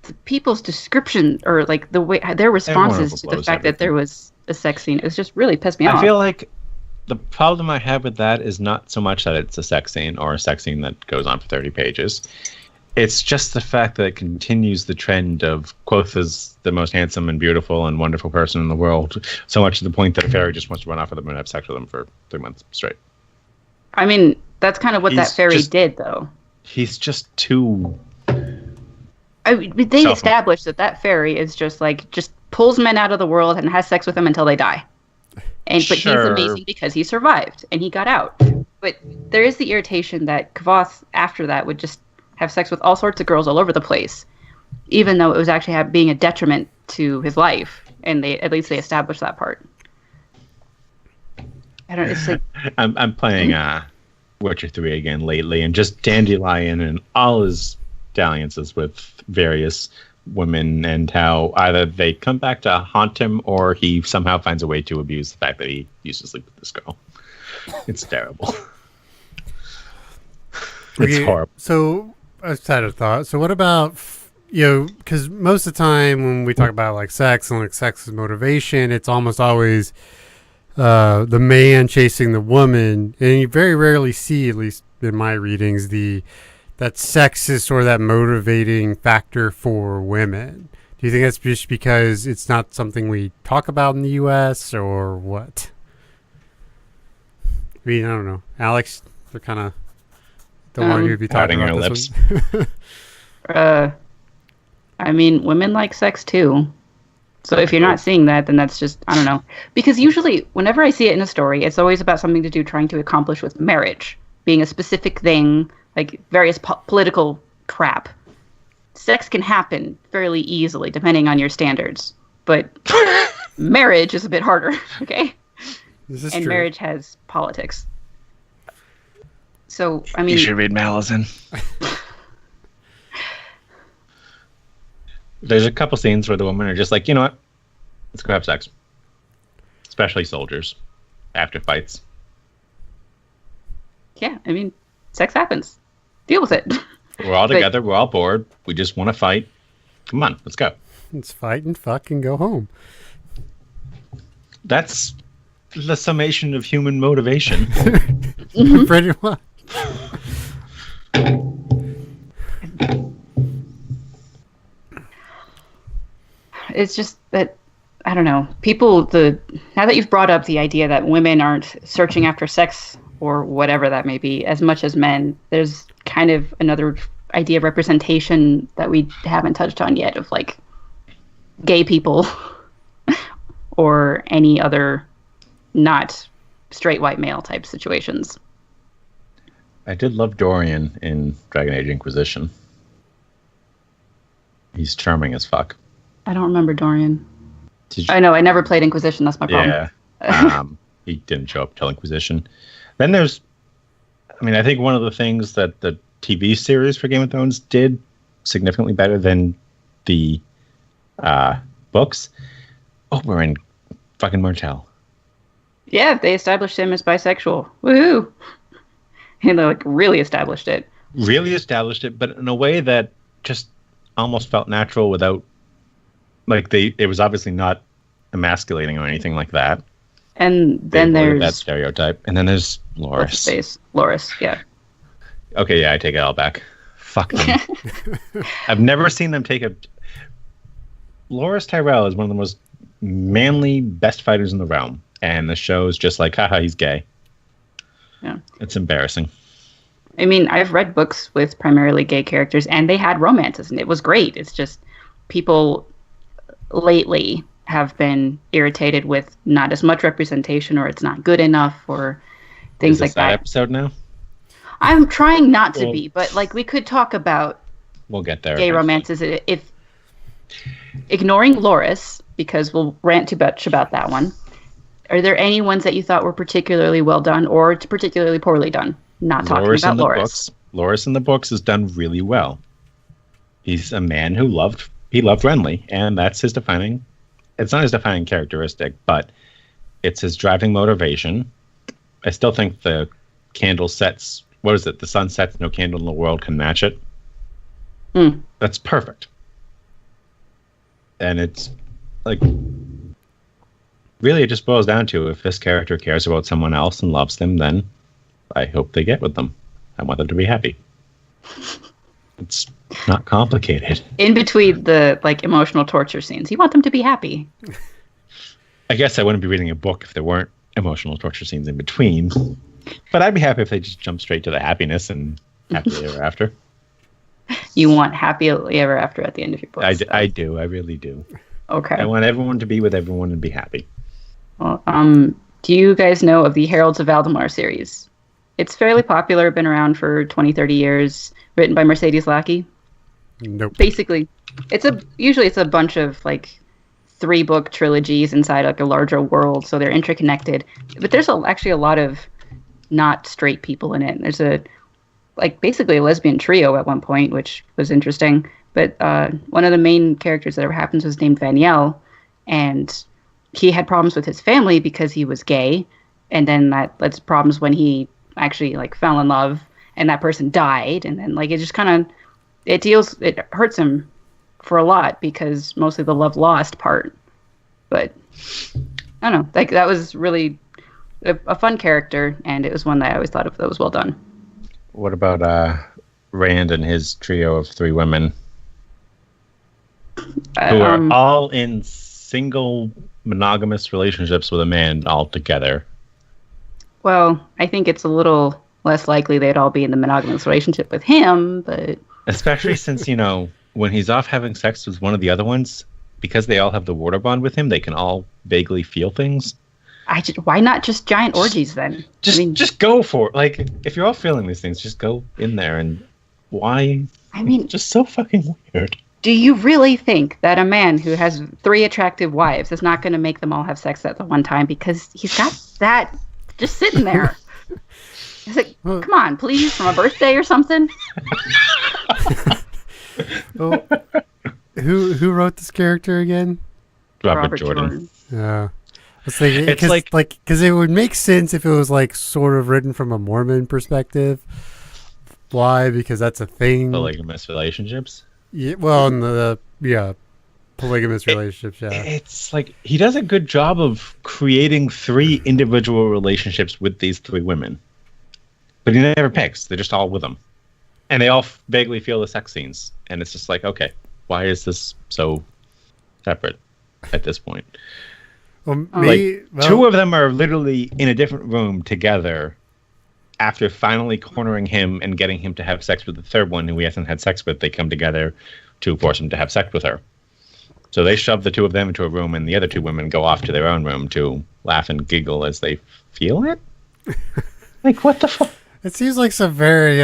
Speaker 3: the people's description or like the way their responses to the
Speaker 4: overblows
Speaker 3: fact that there was a sex scene is just really pissed me off.
Speaker 4: I feel like The problem I have with that is not so much that it's a sex scene or a sex scene that goes on for 30 pages. It's just the fact that it continues the trend of Quoth is the most handsome and beautiful and wonderful person in the world, so much to the point that a fairy just wants to run off with them and have sex with them for 3 months straight.
Speaker 3: I mean, that's kind of what that fairy did, though.
Speaker 4: He's just too...
Speaker 3: They established that fairy is just pulls men out of the world and has sex with them until they die. But he's amazing because he survived and he got out. But there is the irritation that Kvothe, after that, would just have sex with all sorts of girls all over the place, even though it was actually being a detriment to his life. And at least they established that part. I don't. It's like
Speaker 4: I'm playing Witcher 3 again lately, and just Dandelion and all his dalliances with various women, and how either they come back to haunt him or he somehow finds a way to abuse the fact that he used to sleep with this girl. It's terrible. It's horrible.
Speaker 5: So, I had a thought. So, what about, because most of the time when we talk about like sex and like sex is motivation, it's almost always the man chasing the woman, and you very rarely see, at least in my readings, that sex is sort of that motivating factor for women. Do you think that's just because it's not something we talk about in the U.S. or what? I mean, I don't know. Alex, they're kind of don't want you to be talking about this
Speaker 4: lips.
Speaker 3: I mean, women like sex too. So if you're not seeing that, then that's just, I don't know. Because usually, whenever I see it in a story, it's always about something to do trying to accomplish with marriage, being a specific thing, like various political crap. Sex can happen fairly easily, depending on your standards. But marriage is a bit harder, okay?
Speaker 5: This is
Speaker 3: and
Speaker 5: true.
Speaker 3: Marriage has politics. So, I mean...
Speaker 4: You should read Malazan. There's a couple scenes where the women are just like, you know what? Let's go have sex. Especially soldiers. After fights.
Speaker 3: Yeah, I mean, sex happens. Deal with it.
Speaker 4: We're all together. We're all bored. We just want to fight. Come on, let's go.
Speaker 5: Let's fight and fuck and go home.
Speaker 4: That's the summation of human motivation.
Speaker 5: Pretty much.
Speaker 3: It's just that, I don't know, now that you've brought up the idea that women aren't searching after sex or whatever that may be as much as men, there's kind of another idea of representation that we haven't touched on yet of like gay people or any other not straight white male type situations.
Speaker 4: I did love Dorian in Dragon Age Inquisition. He's charming as fuck.
Speaker 3: I don't remember Dorian. I know, I never played Inquisition, that's my problem.
Speaker 4: Yeah. He didn't show up till Inquisition. Then I think one of the things that the TV series for Game of Thrones did significantly better than the books. Oberyn fucking Martell.
Speaker 3: Yeah, they established him as bisexual. Woohoo! And they really established it.
Speaker 4: Really established it, but in a way that just almost felt natural without, it was obviously not emasculating or anything like that.
Speaker 3: And then there's
Speaker 4: that stereotype. And then there's Loras.
Speaker 3: Loras, yeah.
Speaker 4: Okay, yeah, I take it all back. Fuck them. I've never seen them take a... Loras Tyrell is one of the most manly, best fighters in the realm. And the show's just like, haha, he's gay.
Speaker 3: Yeah.
Speaker 4: It's embarrassing.
Speaker 3: I mean, I've read books with primarily gay characters, and they had romances, and it was great. It's just people lately have been irritated with not as much representation, or it's not good enough, or things like that.
Speaker 4: Episode now?
Speaker 3: I'm trying not to be, but we could talk about
Speaker 4: we'll get there.
Speaker 3: Gay romances if ignoring Loras, because we'll rant too much about that one. Are there any ones that you thought were particularly well done or particularly poorly done? Not talking about Loras.
Speaker 4: Loras in the books is done really well. He's a man who loved Renly, and that's his defining. It's not his defining characteristic, but it's his driving motivation. I still think the candle sets. What is it? The sun sets, no candle in the world can match it. That's perfect. And it's really, it just boils down to if this character cares about someone else and loves them, then I hope they get with them. I want them to be happy. It's not complicated.
Speaker 3: In between the like emotional torture scenes, you want them to be happy.
Speaker 4: I guess I wouldn't be reading a book if there weren't emotional torture scenes in between. But I'd be happy if they just jump straight to the happiness and happily ever after.
Speaker 3: You want happily ever after at the end of your books.
Speaker 4: I do. I really do.
Speaker 3: Okay.
Speaker 4: I want everyone to be with everyone and be happy.
Speaker 3: Well, do you guys know of the Heralds of Valdemar series? It's fairly popular, been around for 20, 30 years, written by Mercedes Lackey.
Speaker 5: Nope.
Speaker 3: Basically, usually it's a bunch of like 3-book trilogies inside like a larger world, so they're interconnected. But there's actually a lot of not straight people in it. There's basically a lesbian trio at one point, which was interesting. But one of the main characters that ever happens was named Vaniel, and he had problems with his family because he was gay, and then that led to problems when he actually like fell in love, and that person died, and then like it just kind of it hurts him for a lot because mostly the love lost part. But I don't know, like that was really a fun character, and it was one that I always thought of that was well done.
Speaker 4: What about Rand and his trio of 3 women who are all in single monogamous relationships with a man all together?
Speaker 3: Well, I think it's a little less likely they'd all be in the monogamous relationship with him, but...
Speaker 4: Especially since, when he's off having sex with one of the other ones, because they all have the water bond with him, they can all vaguely feel things.
Speaker 3: Why not just giant orgies then?
Speaker 4: Just go for it. Like, if you're all feeling these things, just go in there. And why? It's just so fucking weird.
Speaker 3: Do you really think that a man who has 3 attractive wives is not going to make them all have sex at the one time because he's got that just sitting there? It's like, come on, please, from a birthday or something.
Speaker 5: Oh, who wrote this character again?
Speaker 4: Robert Jordan.
Speaker 5: Yeah. It's like,
Speaker 4: It's
Speaker 5: because it would make sense if it was like sort of written from a Mormon perspective. Why? Because that's a thing.
Speaker 4: Polygamous relationships.
Speaker 5: Yeah, well, in the polygamous relationships. Yeah,
Speaker 4: it's like he does a good job of creating 3 individual relationships with these 3 women, but he never picks. They're just all with him, and they all vaguely feel the sex scenes. And it's just like, okay, why is this so separate at this point?
Speaker 5: Well,
Speaker 4: 2 of them are literally in a different room together after finally cornering him and getting him to have sex with the 3rd one who he hasn't had sex with. They come together to force him to have sex with her. So they shove the 2 of them into a room, and the other 2 women go off to their own room to laugh and giggle as they feel it. Like, what the fuck?
Speaker 5: It seems like some very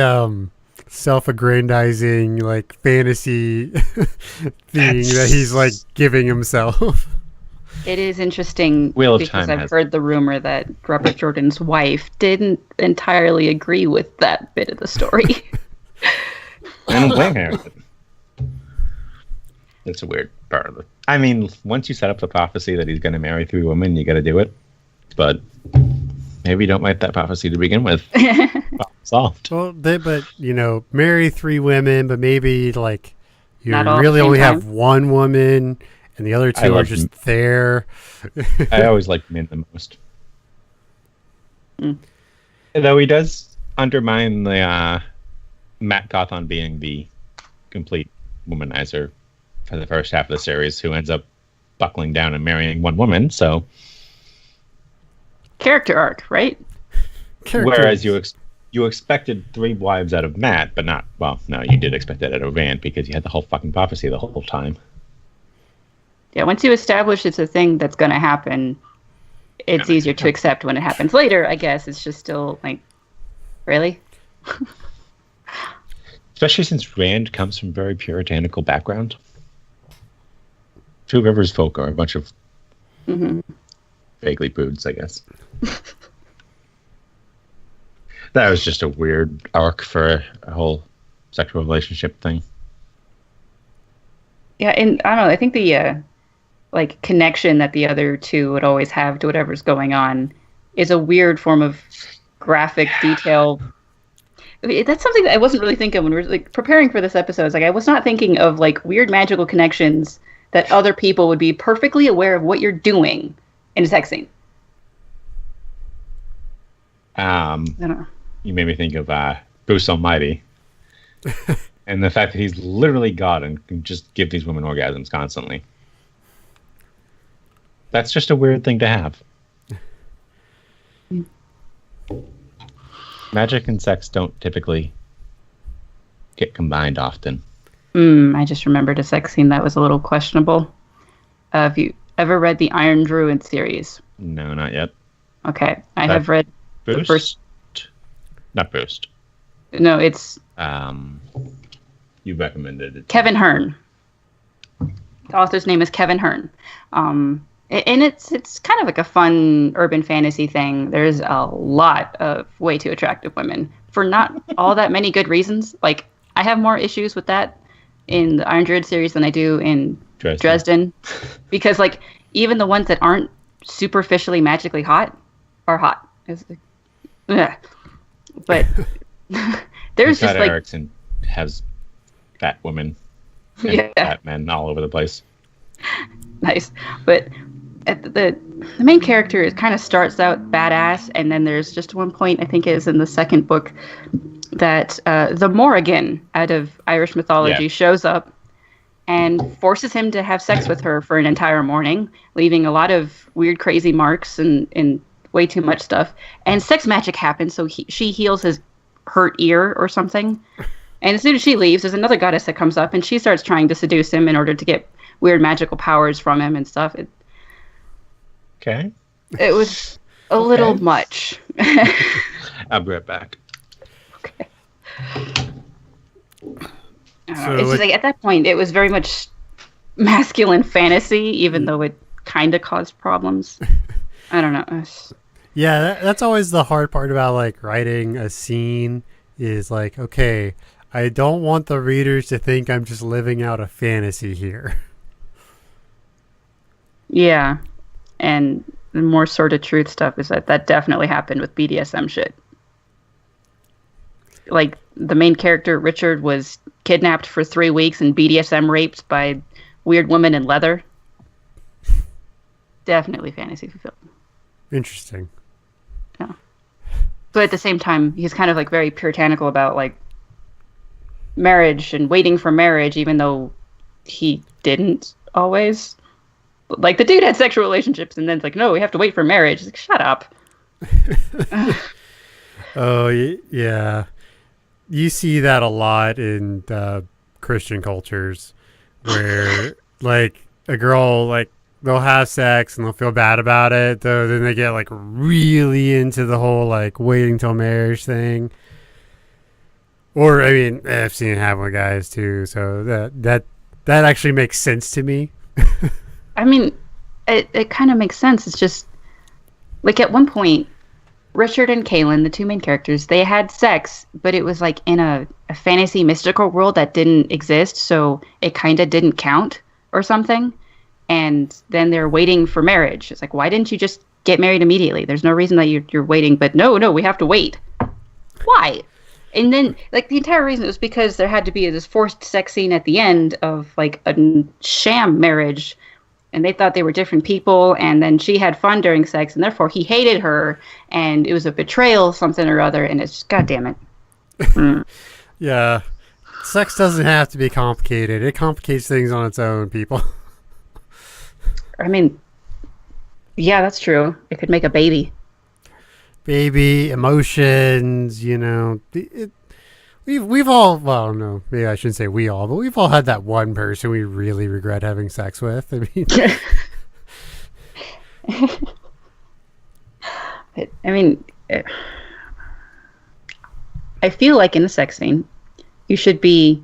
Speaker 5: self-aggrandizing, like, fantasy thing that he's, like, giving himself.
Speaker 3: It is interesting
Speaker 4: Wheel of
Speaker 3: because
Speaker 4: Time
Speaker 3: I've heard the rumor that Robert Jordan's wife didn't entirely agree with that bit of the story.
Speaker 4: I don't blame her. It's a weird part of it. I mean, once you set up the prophecy that he's going to marry 3 women, you got to do it. But maybe don't write that prophecy to begin with. Solved.
Speaker 5: Well, but marry 3 women, but maybe like you
Speaker 3: Not all
Speaker 5: really
Speaker 3: at the
Speaker 5: only
Speaker 3: same
Speaker 5: have
Speaker 3: time.
Speaker 5: 1 woman, and the other 2 are just there.
Speaker 4: I always liked Min the most. Though he does undermine the Matt Cawthon being the complete womanizer for the first half of the series, who ends up buckling down and marrying 1 woman. So,
Speaker 3: Character arc, right?
Speaker 4: whereas you expected 3 wives out of Matt, but not, well, no, you did expect that out of Rand because you had the whole fucking prophecy the whole time.
Speaker 3: Yeah, once you establish it's a thing that's going to happen, it's easier to accept when it happens later, I guess. It's just still like, really?
Speaker 4: Especially since Rand comes from a very puritanical background. 2 Rivers folk are a bunch of vaguely prudes, I guess. That was just a weird arc for a whole sexual relationship thing.
Speaker 3: Yeah, and I don't know, I think the connection that the other 2 would always have to whatever's going on is a weird form of graphic detail. I mean, that's something that I wasn't really thinking when we were preparing for this episode. It's I was not thinking of weird magical connections that other people would be perfectly aware of what you're doing in a sex scene.
Speaker 4: I
Speaker 3: don't know.
Speaker 4: You made me think of Bruce Almighty. And the fact that he's literally God and can just give these women orgasms constantly. That's just a weird thing to have. Magic and sex don't typically get combined often.
Speaker 3: I just remembered a sex scene that was a little questionable. Have you ever read the Iron Druid series?
Speaker 4: No, not yet.
Speaker 3: Okay, I have read
Speaker 4: Boost?
Speaker 3: the first.
Speaker 4: Not Boost.
Speaker 3: No, it's
Speaker 4: You recommended it.
Speaker 3: Kevin Hearn. The author's name is Kevin Hearn. And it's kind of like a fun urban fantasy thing. There's a lot of way too attractive women for not all that many good reasons. Like, I have more issues with that in the Iron Druid series than I do in Dresden. Because, like, even the ones that aren't superficially magically hot are hot. But there's just like...
Speaker 4: Erickson has fat women and fat men all over the place.
Speaker 3: Nice. But the main character kind of starts out badass, and then there's just one point, I think it is in the second book, that the Morrigan out of Irish mythology shows up and forces him to have sex with her for an entire morning, leaving a lot of weird, crazy marks and way too much stuff. And sex magic happens, so she heals his hurt ear or something. And as soon as she leaves, there's another goddess that comes up, and she starts trying to seduce him in order to get weird magical powers from him and stuff.
Speaker 4: Okay.
Speaker 3: It was a little much.
Speaker 4: I'll be right back.
Speaker 3: Okay. It's just like, at that point, it was very much masculine fantasy, even though it kind of caused problems. I don't know.
Speaker 5: Yeah, that's always the hard part about like writing a scene is like, okay, I don't want the readers to think I'm just living out a fantasy here.
Speaker 3: Yeah. And the more sort of truth stuff is that definitely happened with BDSM shit. Like, the main character, Richard, was kidnapped for 3 weeks and BDSM raped by weird women in leather. Definitely fantasy fulfilled.
Speaker 5: Interesting.
Speaker 3: Yeah. But at the same time, he's kind of like very puritanical about like marriage and waiting for marriage, even though he didn't always. Like, the dude had sexual relationships, and then it's like, no, we have to wait for marriage. It's like, shut up.
Speaker 5: Oh, yeah. You see that a lot in Christian cultures where, like, a girl, like, they'll have sex and they'll feel bad about it, though then they get, like, really into the whole, like, waiting till marriage thing. Or, I mean, I've seen it happen with guys, too, so that actually makes sense to me.
Speaker 3: I mean, it kind of makes sense. It's just, like, at one point, Richard and Kaylin, the two main characters, they had sex, but it was, like, in a fantasy mystical world that didn't exist, so it kind of didn't count or something. And then they're waiting for marriage. It's like, why didn't you just get married immediately? There's no reason that you're waiting, but no, we have to wait. Why? And then, like, the entire reason was because there had to be this forced sex scene at the end of, like, a sham marriage. And they thought they were different people, and then she had fun during sex, and therefore he hated her, and it was a betrayal, something or other, and it's just, God damn it.
Speaker 5: Yeah. Sex doesn't have to be complicated. It complicates things on its own, people.
Speaker 3: I mean, yeah, that's true. It could make a baby.
Speaker 5: Baby, emotions, you know. We've all, well, no, maybe I shouldn't say we all, but we've all had that one person we really regret having sex with. I mean, I feel like in a sex scene, you should be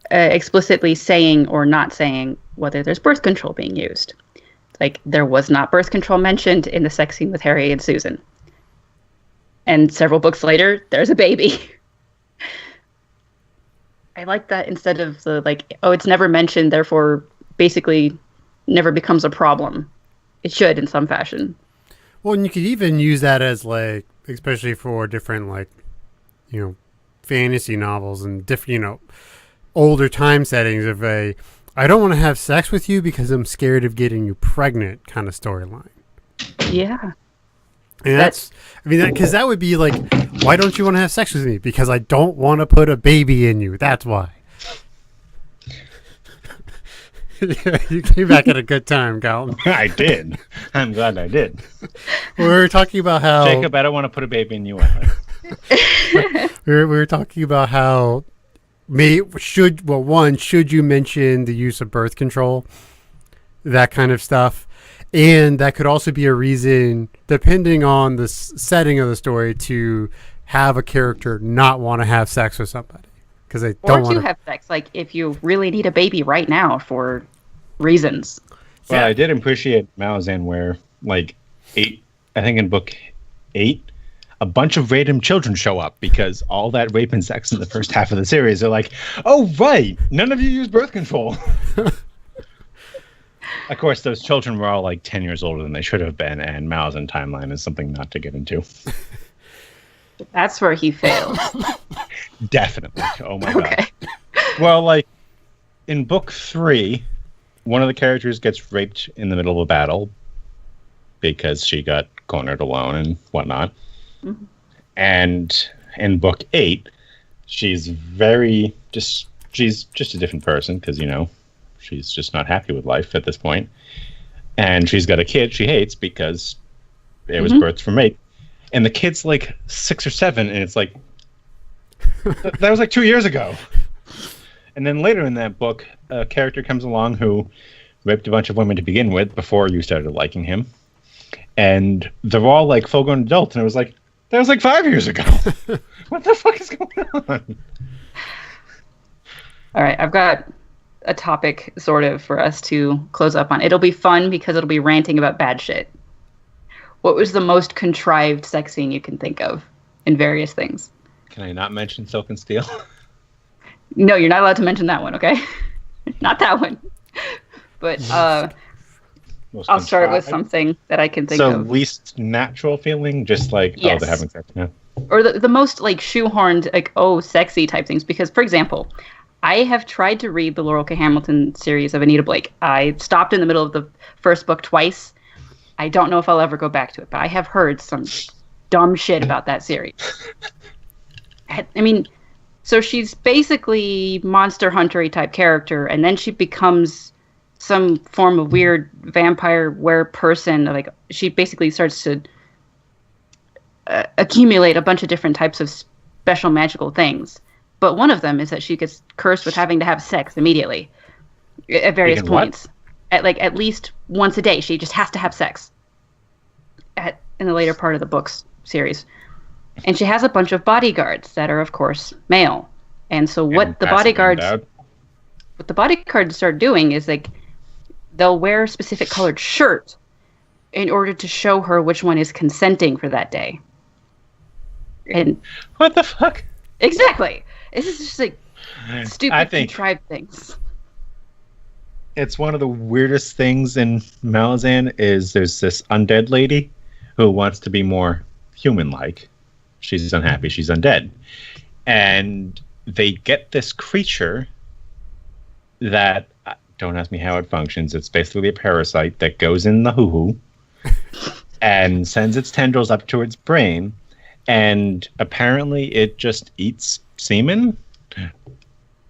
Speaker 5: explicitly saying or not saying whether there's birth control being used. Like, there was not birth control mentioned in the sex scene with Harry and Susan. And several books later, there's a baby. I like that instead of the, like, oh, it's never mentioned, therefore basically never becomes a problem. It should in some fashion. Well, and you could even use that as, like, especially for different, like, you know, fantasy novels and different, you know, older time settings of I don't want to have sex with you because I'm scared of getting you pregnant kind of storyline.
Speaker 3: Yeah.
Speaker 5: And that's, I mean, because that would be like, why don't you want to have sex with me? Because I don't want to put a baby in you. That's why. Yeah, you came back at a good time, Galton.
Speaker 4: I did. I'm glad I did.
Speaker 5: We were talking about how
Speaker 4: Jacob, I don't want to put a baby in you. Either.
Speaker 5: we were talking about how should you mention the use of birth control, that kind of stuff, and that could also be a reason, depending on the setting of the story, to have a character not want to have sex with somebody because they don't
Speaker 3: Or
Speaker 5: want
Speaker 3: to have sex, like if you really need a baby right now for reasons.
Speaker 4: Well,
Speaker 5: Yeah.
Speaker 4: I did appreciate Malazan where, like, I think in book 8, a bunch of random children show up because all that rape and sex in the first half of the series are like, oh, right, none of you use birth control. Of course, those children were all like 10 years older than they should have been, and Malazan timeline is something not to get into.
Speaker 3: That's where he failed.
Speaker 4: Definitely. Oh my god.
Speaker 3: Okay.
Speaker 4: Well, like in book 3, one of the characters gets raped in the middle of a battle because she got cornered alone and whatnot.
Speaker 3: Mhm.
Speaker 4: And in book 8, she's just a different person because, you know, she's just not happy with life at this point. And she's got a kid she hates because it was birthed from rape. And the kid's like 6 or 7, and it's like, that was like 2 years ago. And then later in that book, a character comes along who raped a bunch of women to begin with before you started liking him. And they're all like full-grown adults, and it was like, that was like 5 years ago. What the fuck is going on?
Speaker 3: All right, I've got a topic sort of for us to close up on. It'll be fun because it'll be ranting about bad shit. What was the most contrived sex scene you can think of in various things?
Speaker 4: Can I not mention Silk and Steel?
Speaker 3: No, you're not allowed to mention that one, okay? Not that one. But
Speaker 4: Most
Speaker 3: I'll start with
Speaker 4: contrived?
Speaker 3: something that I can think
Speaker 4: So
Speaker 3: of.
Speaker 4: least natural feeling, just like, oh,
Speaker 3: Yes.
Speaker 4: they're having sex now.
Speaker 3: Or the most like shoehorned, like, oh, sexy type things. Because, for example, I have tried to read the Laurel K. Hamilton series of Anita Blake. I stopped in the middle of the first book twice. I don't know if I'll ever go back to it, but I have heard some dumb shit about that series. I mean, so she's basically Monster Hunter-y type character, and then she becomes some form of weird vampire person. Like, she basically starts to accumulate a bunch of different types of special magical things. But one of them is that she gets cursed with having to have sex immediately at various
Speaker 4: Speaking what?
Speaker 3: points. At least once a day, she just has to have sex. In the later part of the books series, and she has a bunch of bodyguards that are, of course, male. And so what the bodyguards start doing is like they'll wear a specific colored shirt in order to show her which one is consenting for that day. And
Speaker 4: What the fuck?
Speaker 3: exactly, this is just like stupid
Speaker 4: I think
Speaker 3: contrived things.
Speaker 4: it's one of the weirdest things in Malazan is there's this undead lady who wants to be more human-like. She's unhappy. She's undead. And they get this creature that, don't ask me how it functions. It's basically a parasite that goes in the hoo-hoo and sends its tendrils up to its brain. And apparently it just eats semen.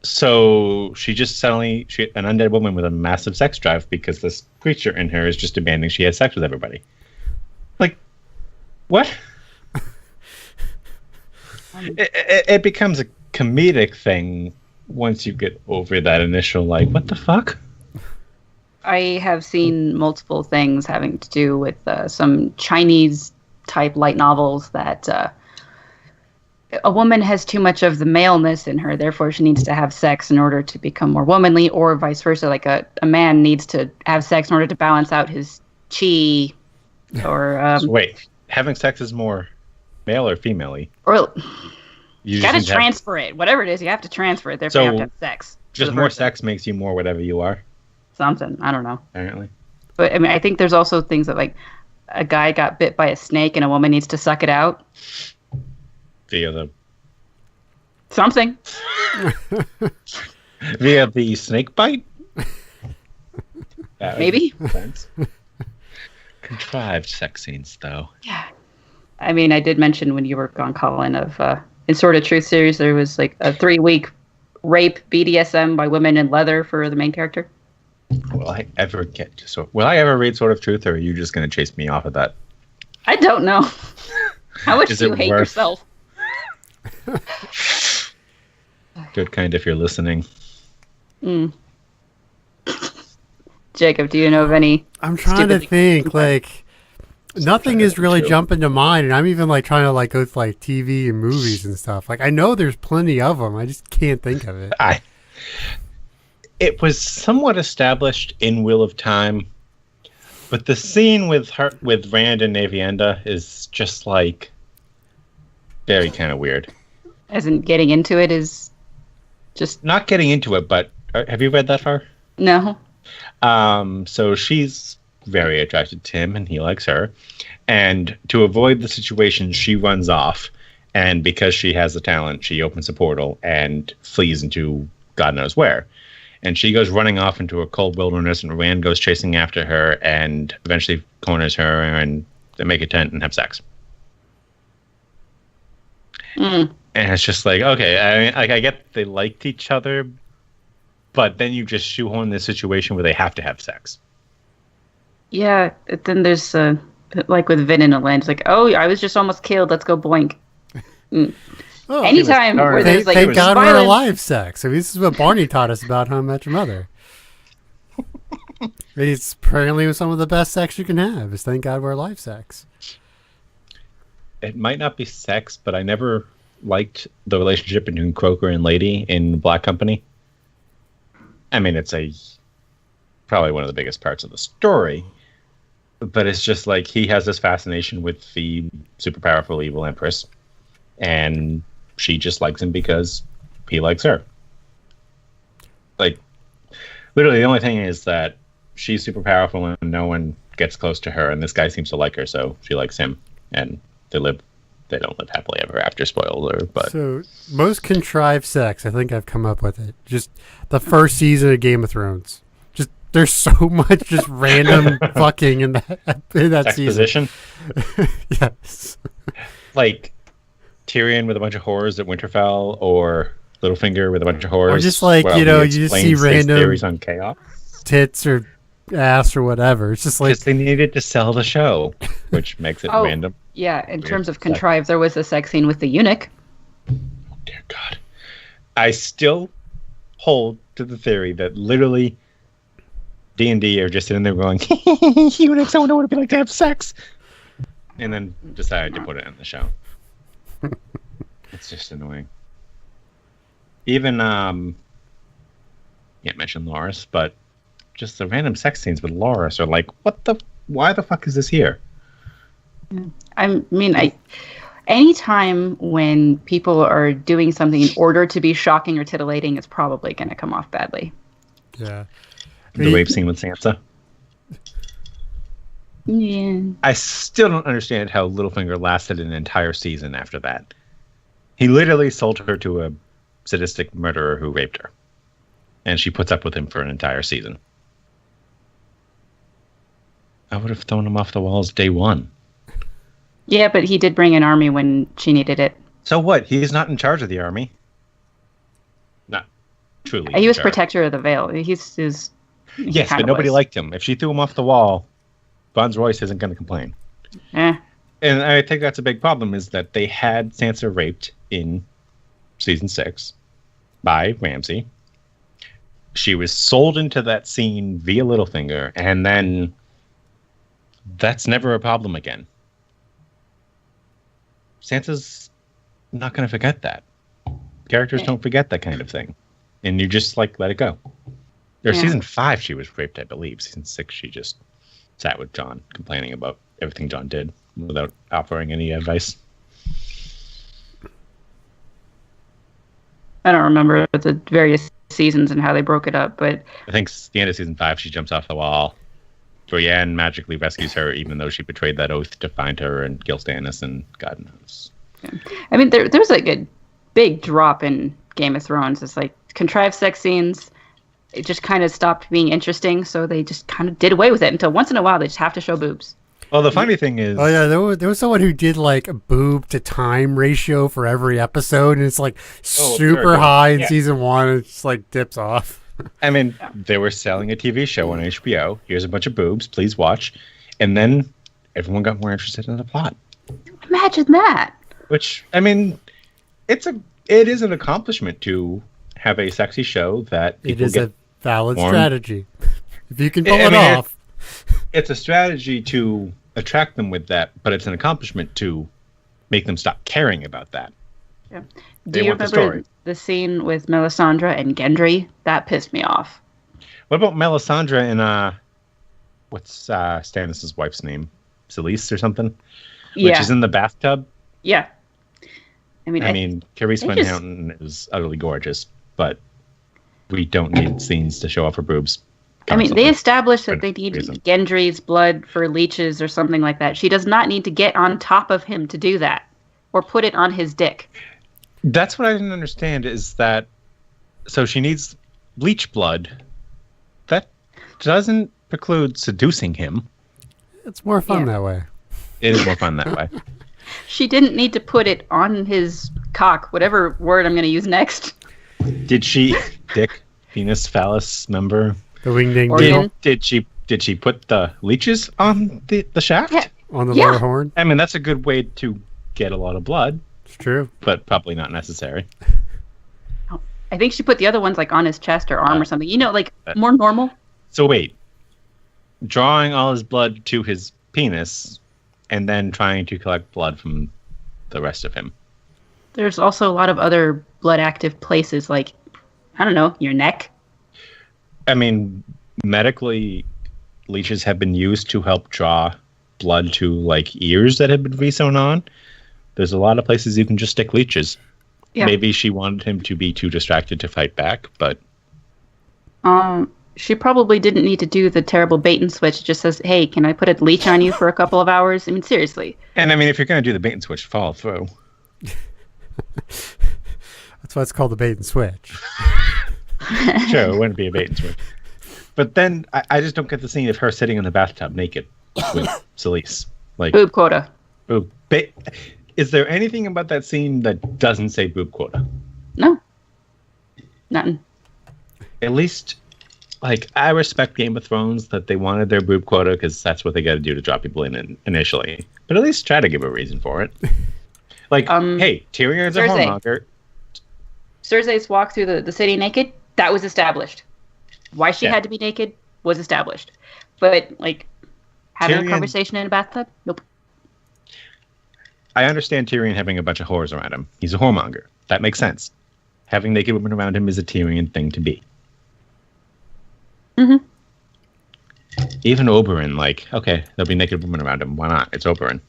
Speaker 4: So she just an undead woman with a massive sex drive because this creature in her is just demanding she has sex with everybody. Like, what? It becomes a comedic thing once you get over that initial, like, what the fuck?
Speaker 3: I have seen multiple things having to do with some Chinese type light novels that a woman has too much of the maleness in her, therefore she needs to have sex in order to become more womanly, or vice versa, like a man needs to have sex in order to balance out his chi, or
Speaker 4: So wait, having sex is more male or female-y?
Speaker 3: or
Speaker 4: You
Speaker 3: you
Speaker 4: just
Speaker 3: gotta
Speaker 4: need to have-
Speaker 3: transfer it. Whatever it is, you have to transfer it, therefore you have to
Speaker 4: So,
Speaker 3: have sex. for
Speaker 4: just
Speaker 3: the
Speaker 4: more
Speaker 3: person.
Speaker 4: sex makes you more whatever you are,
Speaker 3: Something. I don't know.
Speaker 4: apparently.
Speaker 3: But I mean, I think there's also things that, like, a guy got bit by a snake and a woman needs to suck it out.
Speaker 4: Via the
Speaker 3: Something.
Speaker 4: snake bite? That
Speaker 3: Maybe.
Speaker 4: makes sense. contrived sex scenes, though.
Speaker 3: Yeah. I mean, I did mention when you were gone, Colin, of in Sword of Truth series, there was like a 3-week rape BDSM by women in leather for the main character.
Speaker 4: Will I ever will I ever read Sword of Truth, or are you just going to chase me off of that?
Speaker 3: I don't know. How much
Speaker 4: Is
Speaker 3: do you
Speaker 4: it
Speaker 3: hate
Speaker 4: worth-
Speaker 3: yourself?
Speaker 4: Good kind if you're listening.
Speaker 3: Jacob, do you know of any?
Speaker 5: I'm trying to
Speaker 3: Stupid-
Speaker 5: think, like, nothing is really jumping to mind, and I'm even, like, trying to, like, go with, like, TV and movies and stuff. Like, I know there's plenty of them, I just can't think of it.
Speaker 4: It was somewhat established in Wheel of Time, but the scene with Rand and Avienda is just like very kind of weird.
Speaker 3: As in getting into it is just
Speaker 4: Not getting into it, but have you read that far?
Speaker 3: no.
Speaker 4: So she's very attracted to him, and he likes her. And to avoid the situation, she runs off, and because she has the talent, she opens a portal and flees into God knows where. And she goes running off into a cold wilderness, and Rand goes chasing after her and eventually corners her, and they make a tent and have sex. And it's just like, okay, I mean, like, I get they liked each other, but then you just shoehorn this situation where they have to have sex.
Speaker 3: Yeah, then there's like with Vin and Elaine, it's like, oh, I was just almost killed. Let's go boink.
Speaker 5: Oh,
Speaker 3: Anytime where there's like
Speaker 5: thank God we're
Speaker 3: violence,
Speaker 5: alive sex. I mean, this is what Barney taught us about How I Met Your Mother. It's apparently some of the best sex you can have is thank God we're alive sex.
Speaker 4: It might not be sex, but I never liked the relationship between Croker and Lady in Black Company. I mean, it's probably one of the biggest parts of the story, but it's just like he has this fascination with the super powerful evil Empress, and she just likes him because he likes her. Like, literally, the only thing is that she's super powerful and no one gets close to her, and this guy seems to like her, so she likes him, and they don't live happily ever after, spoiler, but
Speaker 5: So, most contrived sex, I think I've come up with it. Just the first season of Game of Thrones. Just there's so much just random fucking in that season.
Speaker 4: exposition.
Speaker 5: Yes.
Speaker 4: Like Tyrion with a bunch of whores at Winterfell, or Littlefinger with a bunch of whores.
Speaker 5: Or just like,
Speaker 4: while
Speaker 5: you know,
Speaker 4: he
Speaker 5: you just
Speaker 4: explains
Speaker 5: see
Speaker 4: his
Speaker 5: random-
Speaker 4: theories on chaos.
Speaker 5: Tits or ass or whatever. It's just like
Speaker 4: Because they needed to sell the show, which makes it
Speaker 3: Oh.
Speaker 4: random.
Speaker 3: Yeah, in terms of
Speaker 4: sex.
Speaker 3: contrived, there was a sex scene with the eunuch.
Speaker 4: Dear God. I still hold to the theory that literally D&D are just sitting there going, eunuchs, I don't know what it'd be like to have sex. And then decided to put it in the show. It's just annoying. Even, can't mention Loras, but just the random sex scenes with Loras are like, why the fuck is this here?
Speaker 3: I mean, anytime when people are doing something in order to be shocking or titillating, it's probably going to come off badly.
Speaker 5: yeah.
Speaker 4: The rape scene with Sansa.
Speaker 3: Yeah.
Speaker 4: I still don't understand how Littlefinger lasted an entire season after that. He literally sold her to a sadistic murderer who raped her. And she puts up with him for an entire season. I would have thrown him off the walls day one.
Speaker 3: Yeah, but he did bring an army when she needed it.
Speaker 4: So what? He's not in charge of the army. Not truly.
Speaker 3: He
Speaker 4: in
Speaker 3: was
Speaker 4: charge.
Speaker 3: protector of the veil. He
Speaker 4: Yes,
Speaker 3: kinda
Speaker 4: but nobody
Speaker 3: was.
Speaker 4: liked him. If she threw him off the wall, Bonds Royce isn't going to complain.
Speaker 3: Eh.
Speaker 4: And I think that's a big problem, is that they had Sansa raped in season 6 by Ramsay. She was sold into that scene via Littlefinger, and then that's never a problem again. Sansa's not going to forget that. Characters don't forget that kind of thing. And you just, like, let it go. Or
Speaker 3: Yeah.
Speaker 4: season 5, she was raped, I believe. Season 6, she just sat with Jon, complaining about everything Jon did without offering any advice.
Speaker 3: I don't remember the various seasons and how they broke it up, but
Speaker 4: I think it's the end of season 5, she jumps off the wall. Brienne magically rescues her, even though she betrayed that oath to find her and kill Stannis, and God knows.
Speaker 3: I mean, there's like a big drop in Game of Thrones. It's like contrived sex scenes. It just kind of stopped being interesting, so they just kind of did away with it until once in a while they just have to show boobs.
Speaker 4: Well, the funny thing is,
Speaker 5: Oh yeah, there was someone who did like a boob to time ratio for every episode, and it's like
Speaker 4: Oh,
Speaker 5: super
Speaker 4: very good.
Speaker 5: high in
Speaker 4: Yeah.
Speaker 5: season 1, and it's like dips off.
Speaker 4: I mean, they were selling a TV show on HBO. Here's a bunch of boobs, please watch. And then everyone got more interested in the plot.
Speaker 3: Imagine that.
Speaker 4: Which, I mean, it is an accomplishment to have a sexy show that
Speaker 5: It
Speaker 4: people
Speaker 5: is
Speaker 4: get.
Speaker 5: a valid
Speaker 4: warm.
Speaker 5: strategy if you can pull
Speaker 4: I
Speaker 5: it
Speaker 4: mean,
Speaker 5: off.
Speaker 4: It's a strategy to attract them with that, but it's an accomplishment to make them stop caring about that.
Speaker 3: Do
Speaker 4: They
Speaker 3: you
Speaker 4: want the
Speaker 3: remember
Speaker 4: story.
Speaker 3: the scene with Melisandre and Gendry? That pissed me off.
Speaker 4: What about Melisandre and what's Stannis' wife's name? Celise or something?
Speaker 3: Yeah.
Speaker 4: Which is in the bathtub.
Speaker 3: Yeah. I mean,
Speaker 4: I mean, Carice
Speaker 3: I
Speaker 4: Van
Speaker 3: just-
Speaker 4: Houten is utterly gorgeous, but we don't need scenes to show off her boobs.
Speaker 3: I mean, they
Speaker 4: constantly.
Speaker 3: established that
Speaker 4: For
Speaker 3: they
Speaker 4: no
Speaker 3: need
Speaker 4: reason.
Speaker 3: Gendry's blood for leeches or something like that. She does not need to get on top of him to do that, or put it on his dick.
Speaker 4: That's what I didn't understand is that so she needs bleach blood. That doesn't preclude seducing him.
Speaker 5: It's more fun
Speaker 3: Yeah.
Speaker 5: that way.
Speaker 4: It is more fun that way.
Speaker 3: She didn't need to put it on his cock, whatever word I'm going to use next.
Speaker 4: Did she dick, penis, phallus member?
Speaker 5: The wing ding
Speaker 3: Organ.
Speaker 5: ding
Speaker 4: Did she put the leeches on the shaft?
Speaker 3: Yeah.
Speaker 5: on the
Speaker 3: Yeah.
Speaker 5: lower horn.
Speaker 4: I mean, that's a good way to get a lot of blood,
Speaker 5: It's true.
Speaker 4: but probably not necessary.
Speaker 3: I think she put the other ones like on his chest or arm or something. You know, like
Speaker 4: Uh,
Speaker 3: more normal.
Speaker 4: So wait, drawing all his blood to his penis and then trying to collect blood from the rest of him.
Speaker 3: There's also a lot of other blood active places, like, I don't know, your neck.
Speaker 4: I mean, medically, leeches have been used to help draw blood to like ears that have been resewn on. There's a lot of places you can just stick leeches.
Speaker 3: Yeah.
Speaker 4: Maybe she wanted him to be too distracted to fight back, but
Speaker 3: She probably didn't need to do the terrible bait and switch. It just says, hey, can I put a leech on you for a couple of hours? I mean, seriously.
Speaker 4: and I mean, if you're going to do the bait and switch, follow through.
Speaker 5: That's why it's called the bait and switch.
Speaker 4: Sure, it wouldn't be a bait and switch. But then I just don't get the scene of her sitting in the bathtub naked with Celise. Like,
Speaker 3: Boob quota.
Speaker 4: boob. Is there anything about that scene that doesn't say boob quota?
Speaker 3: No. Nothing.
Speaker 4: At least, like, I respect Game of Thrones that they wanted their boob quota because that's what they got to do to draw people in initially. But at least try to give a reason for it. Like, hey, Tyrion's a
Speaker 3: Cersei.
Speaker 4: whoremonger.
Speaker 3: Cersei's walk through the city naked, that was established. Why she
Speaker 4: Yeah.
Speaker 3: had to be naked was established. But, like, having
Speaker 4: Tyrion-
Speaker 3: a conversation in a bathtub? Nope.
Speaker 4: I understand Tyrion having a bunch of whores around him. He's a whoremonger. That makes sense. Having naked women around him is a Tyrion thing to be.
Speaker 3: Mhm.
Speaker 4: Even Oberyn, like, okay, there'll be naked women around him. Why not? It's Oberyn.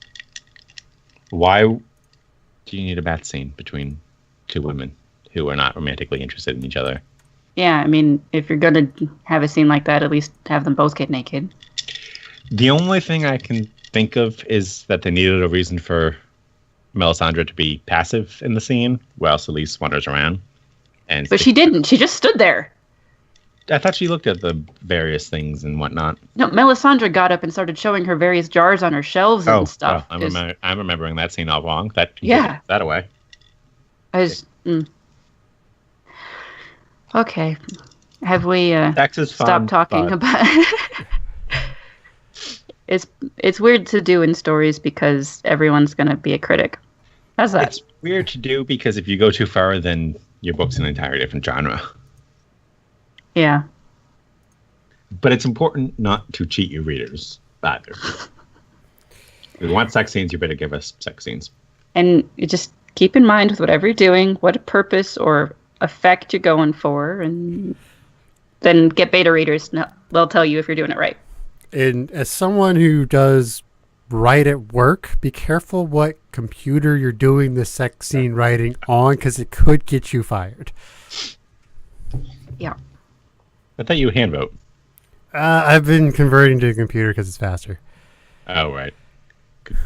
Speaker 4: Why do you need a bath scene between two women who are not romantically interested in each other?
Speaker 3: Yeah, I mean, if you're going to have a scene like that, at least have them both get naked.
Speaker 4: The only thing I can think of is that they needed a reason for Melisandre to be passive in the scene while Celise wanders around. And
Speaker 3: But she didn't. She just stood there.
Speaker 4: I thought she looked at the various things and whatnot.
Speaker 3: No, Melisandre got up and started showing her various jars on her shelves and stuff.
Speaker 4: I'm,
Speaker 3: Is-
Speaker 4: I'm remembering that scene all wrong. That
Speaker 3: Yeah.
Speaker 4: that away.
Speaker 3: I was, Okay. Have we
Speaker 4: Sex is fun.
Speaker 3: stopped talking
Speaker 4: but
Speaker 3: about It's weird to do in stories because everyone's going to be a critic. How's that?
Speaker 4: It's weird to do because if you go too far, then your book's an entirely different genre.
Speaker 3: Yeah.
Speaker 4: But it's important not to cheat your readers either. If you want sex scenes, you better give us sex scenes.
Speaker 3: And you just keep in mind with whatever you're doing, what purpose or effect you're going for, and then get beta readers. No, they'll tell you if you're doing it right.
Speaker 5: And as someone who does write at work, be careful what computer you're doing the sex scene writing on because it could get you fired.
Speaker 3: Yeah.
Speaker 4: I thought you hand wrote.
Speaker 5: I've been converting to a computer because it's faster.
Speaker 4: Oh, right.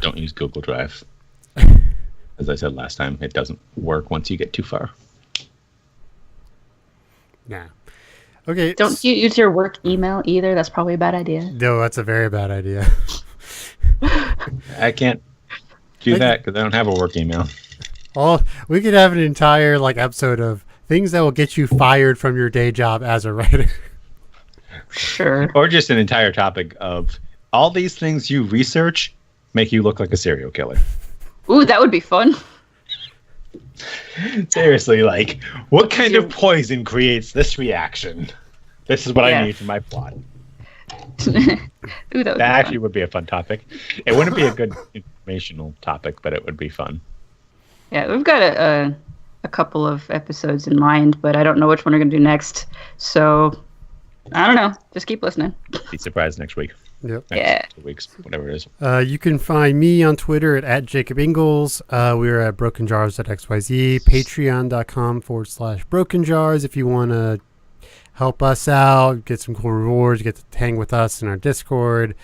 Speaker 4: Don't use Google Drive. As I said last time, it doesn't work once you get too far.
Speaker 5: Nah. Okay.
Speaker 3: Don't you use your work email either? That's probably a bad idea.
Speaker 5: No, that's a very bad idea.
Speaker 4: I can't do that because I don't have a work email.
Speaker 5: Oh, we could have an entire episode of things that will get you fired from your day job as a writer.
Speaker 3: Sure.
Speaker 4: Or just an entire topic of all these things you research make you look like a serial killer.
Speaker 3: Ooh, that would be fun.
Speaker 4: Seriously, what kind of poison creates this reaction? This is what I need for my plot.
Speaker 3: Ooh, that would
Speaker 4: That
Speaker 3: be
Speaker 4: actually
Speaker 3: fun.
Speaker 4: would be a fun topic. It wouldn't be a good informational topic, but it would be fun.
Speaker 3: Yeah, we've got a couple of episodes in mind, but I don't know which one we're going to do next. So, I don't know. Just keep listening.
Speaker 4: Be surprised next week.
Speaker 5: Yep.
Speaker 4: Next
Speaker 3: Yeah.
Speaker 4: 2 weeks, whatever it is.
Speaker 5: You can find me on Twitter at Jacob Ingalls. We're at brokenjars.xyz, patreon.com/broken jars if you want to help us out, get some cool rewards, get to hang with us in our Discord.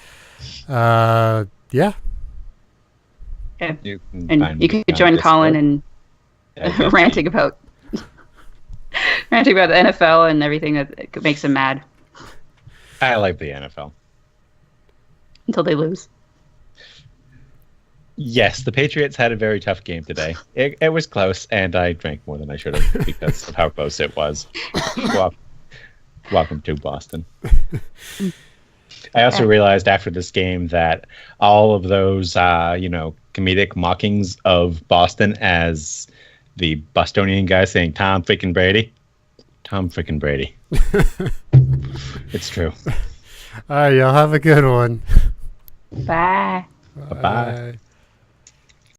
Speaker 5: Yeah.
Speaker 3: Yeah.
Speaker 4: You can
Speaker 3: And
Speaker 4: find
Speaker 3: you
Speaker 4: me
Speaker 3: could
Speaker 4: on
Speaker 3: join
Speaker 4: Discord.
Speaker 3: Colin and
Speaker 4: Yeah,
Speaker 3: ranting about the NFL and everything that makes him mad
Speaker 4: I like the NFL.
Speaker 3: until they lose.
Speaker 4: Yes, the Patriots had a very tough game today. It was close, and I drank more than I should have because of how close it was. Welcome to Boston. I also realized after this game that all of those, comedic mockings of Boston as the Bostonian guy saying Tom freaking Brady. It's true.
Speaker 5: All right, y'all have a good one.
Speaker 3: Bye.
Speaker 4: Bye-bye.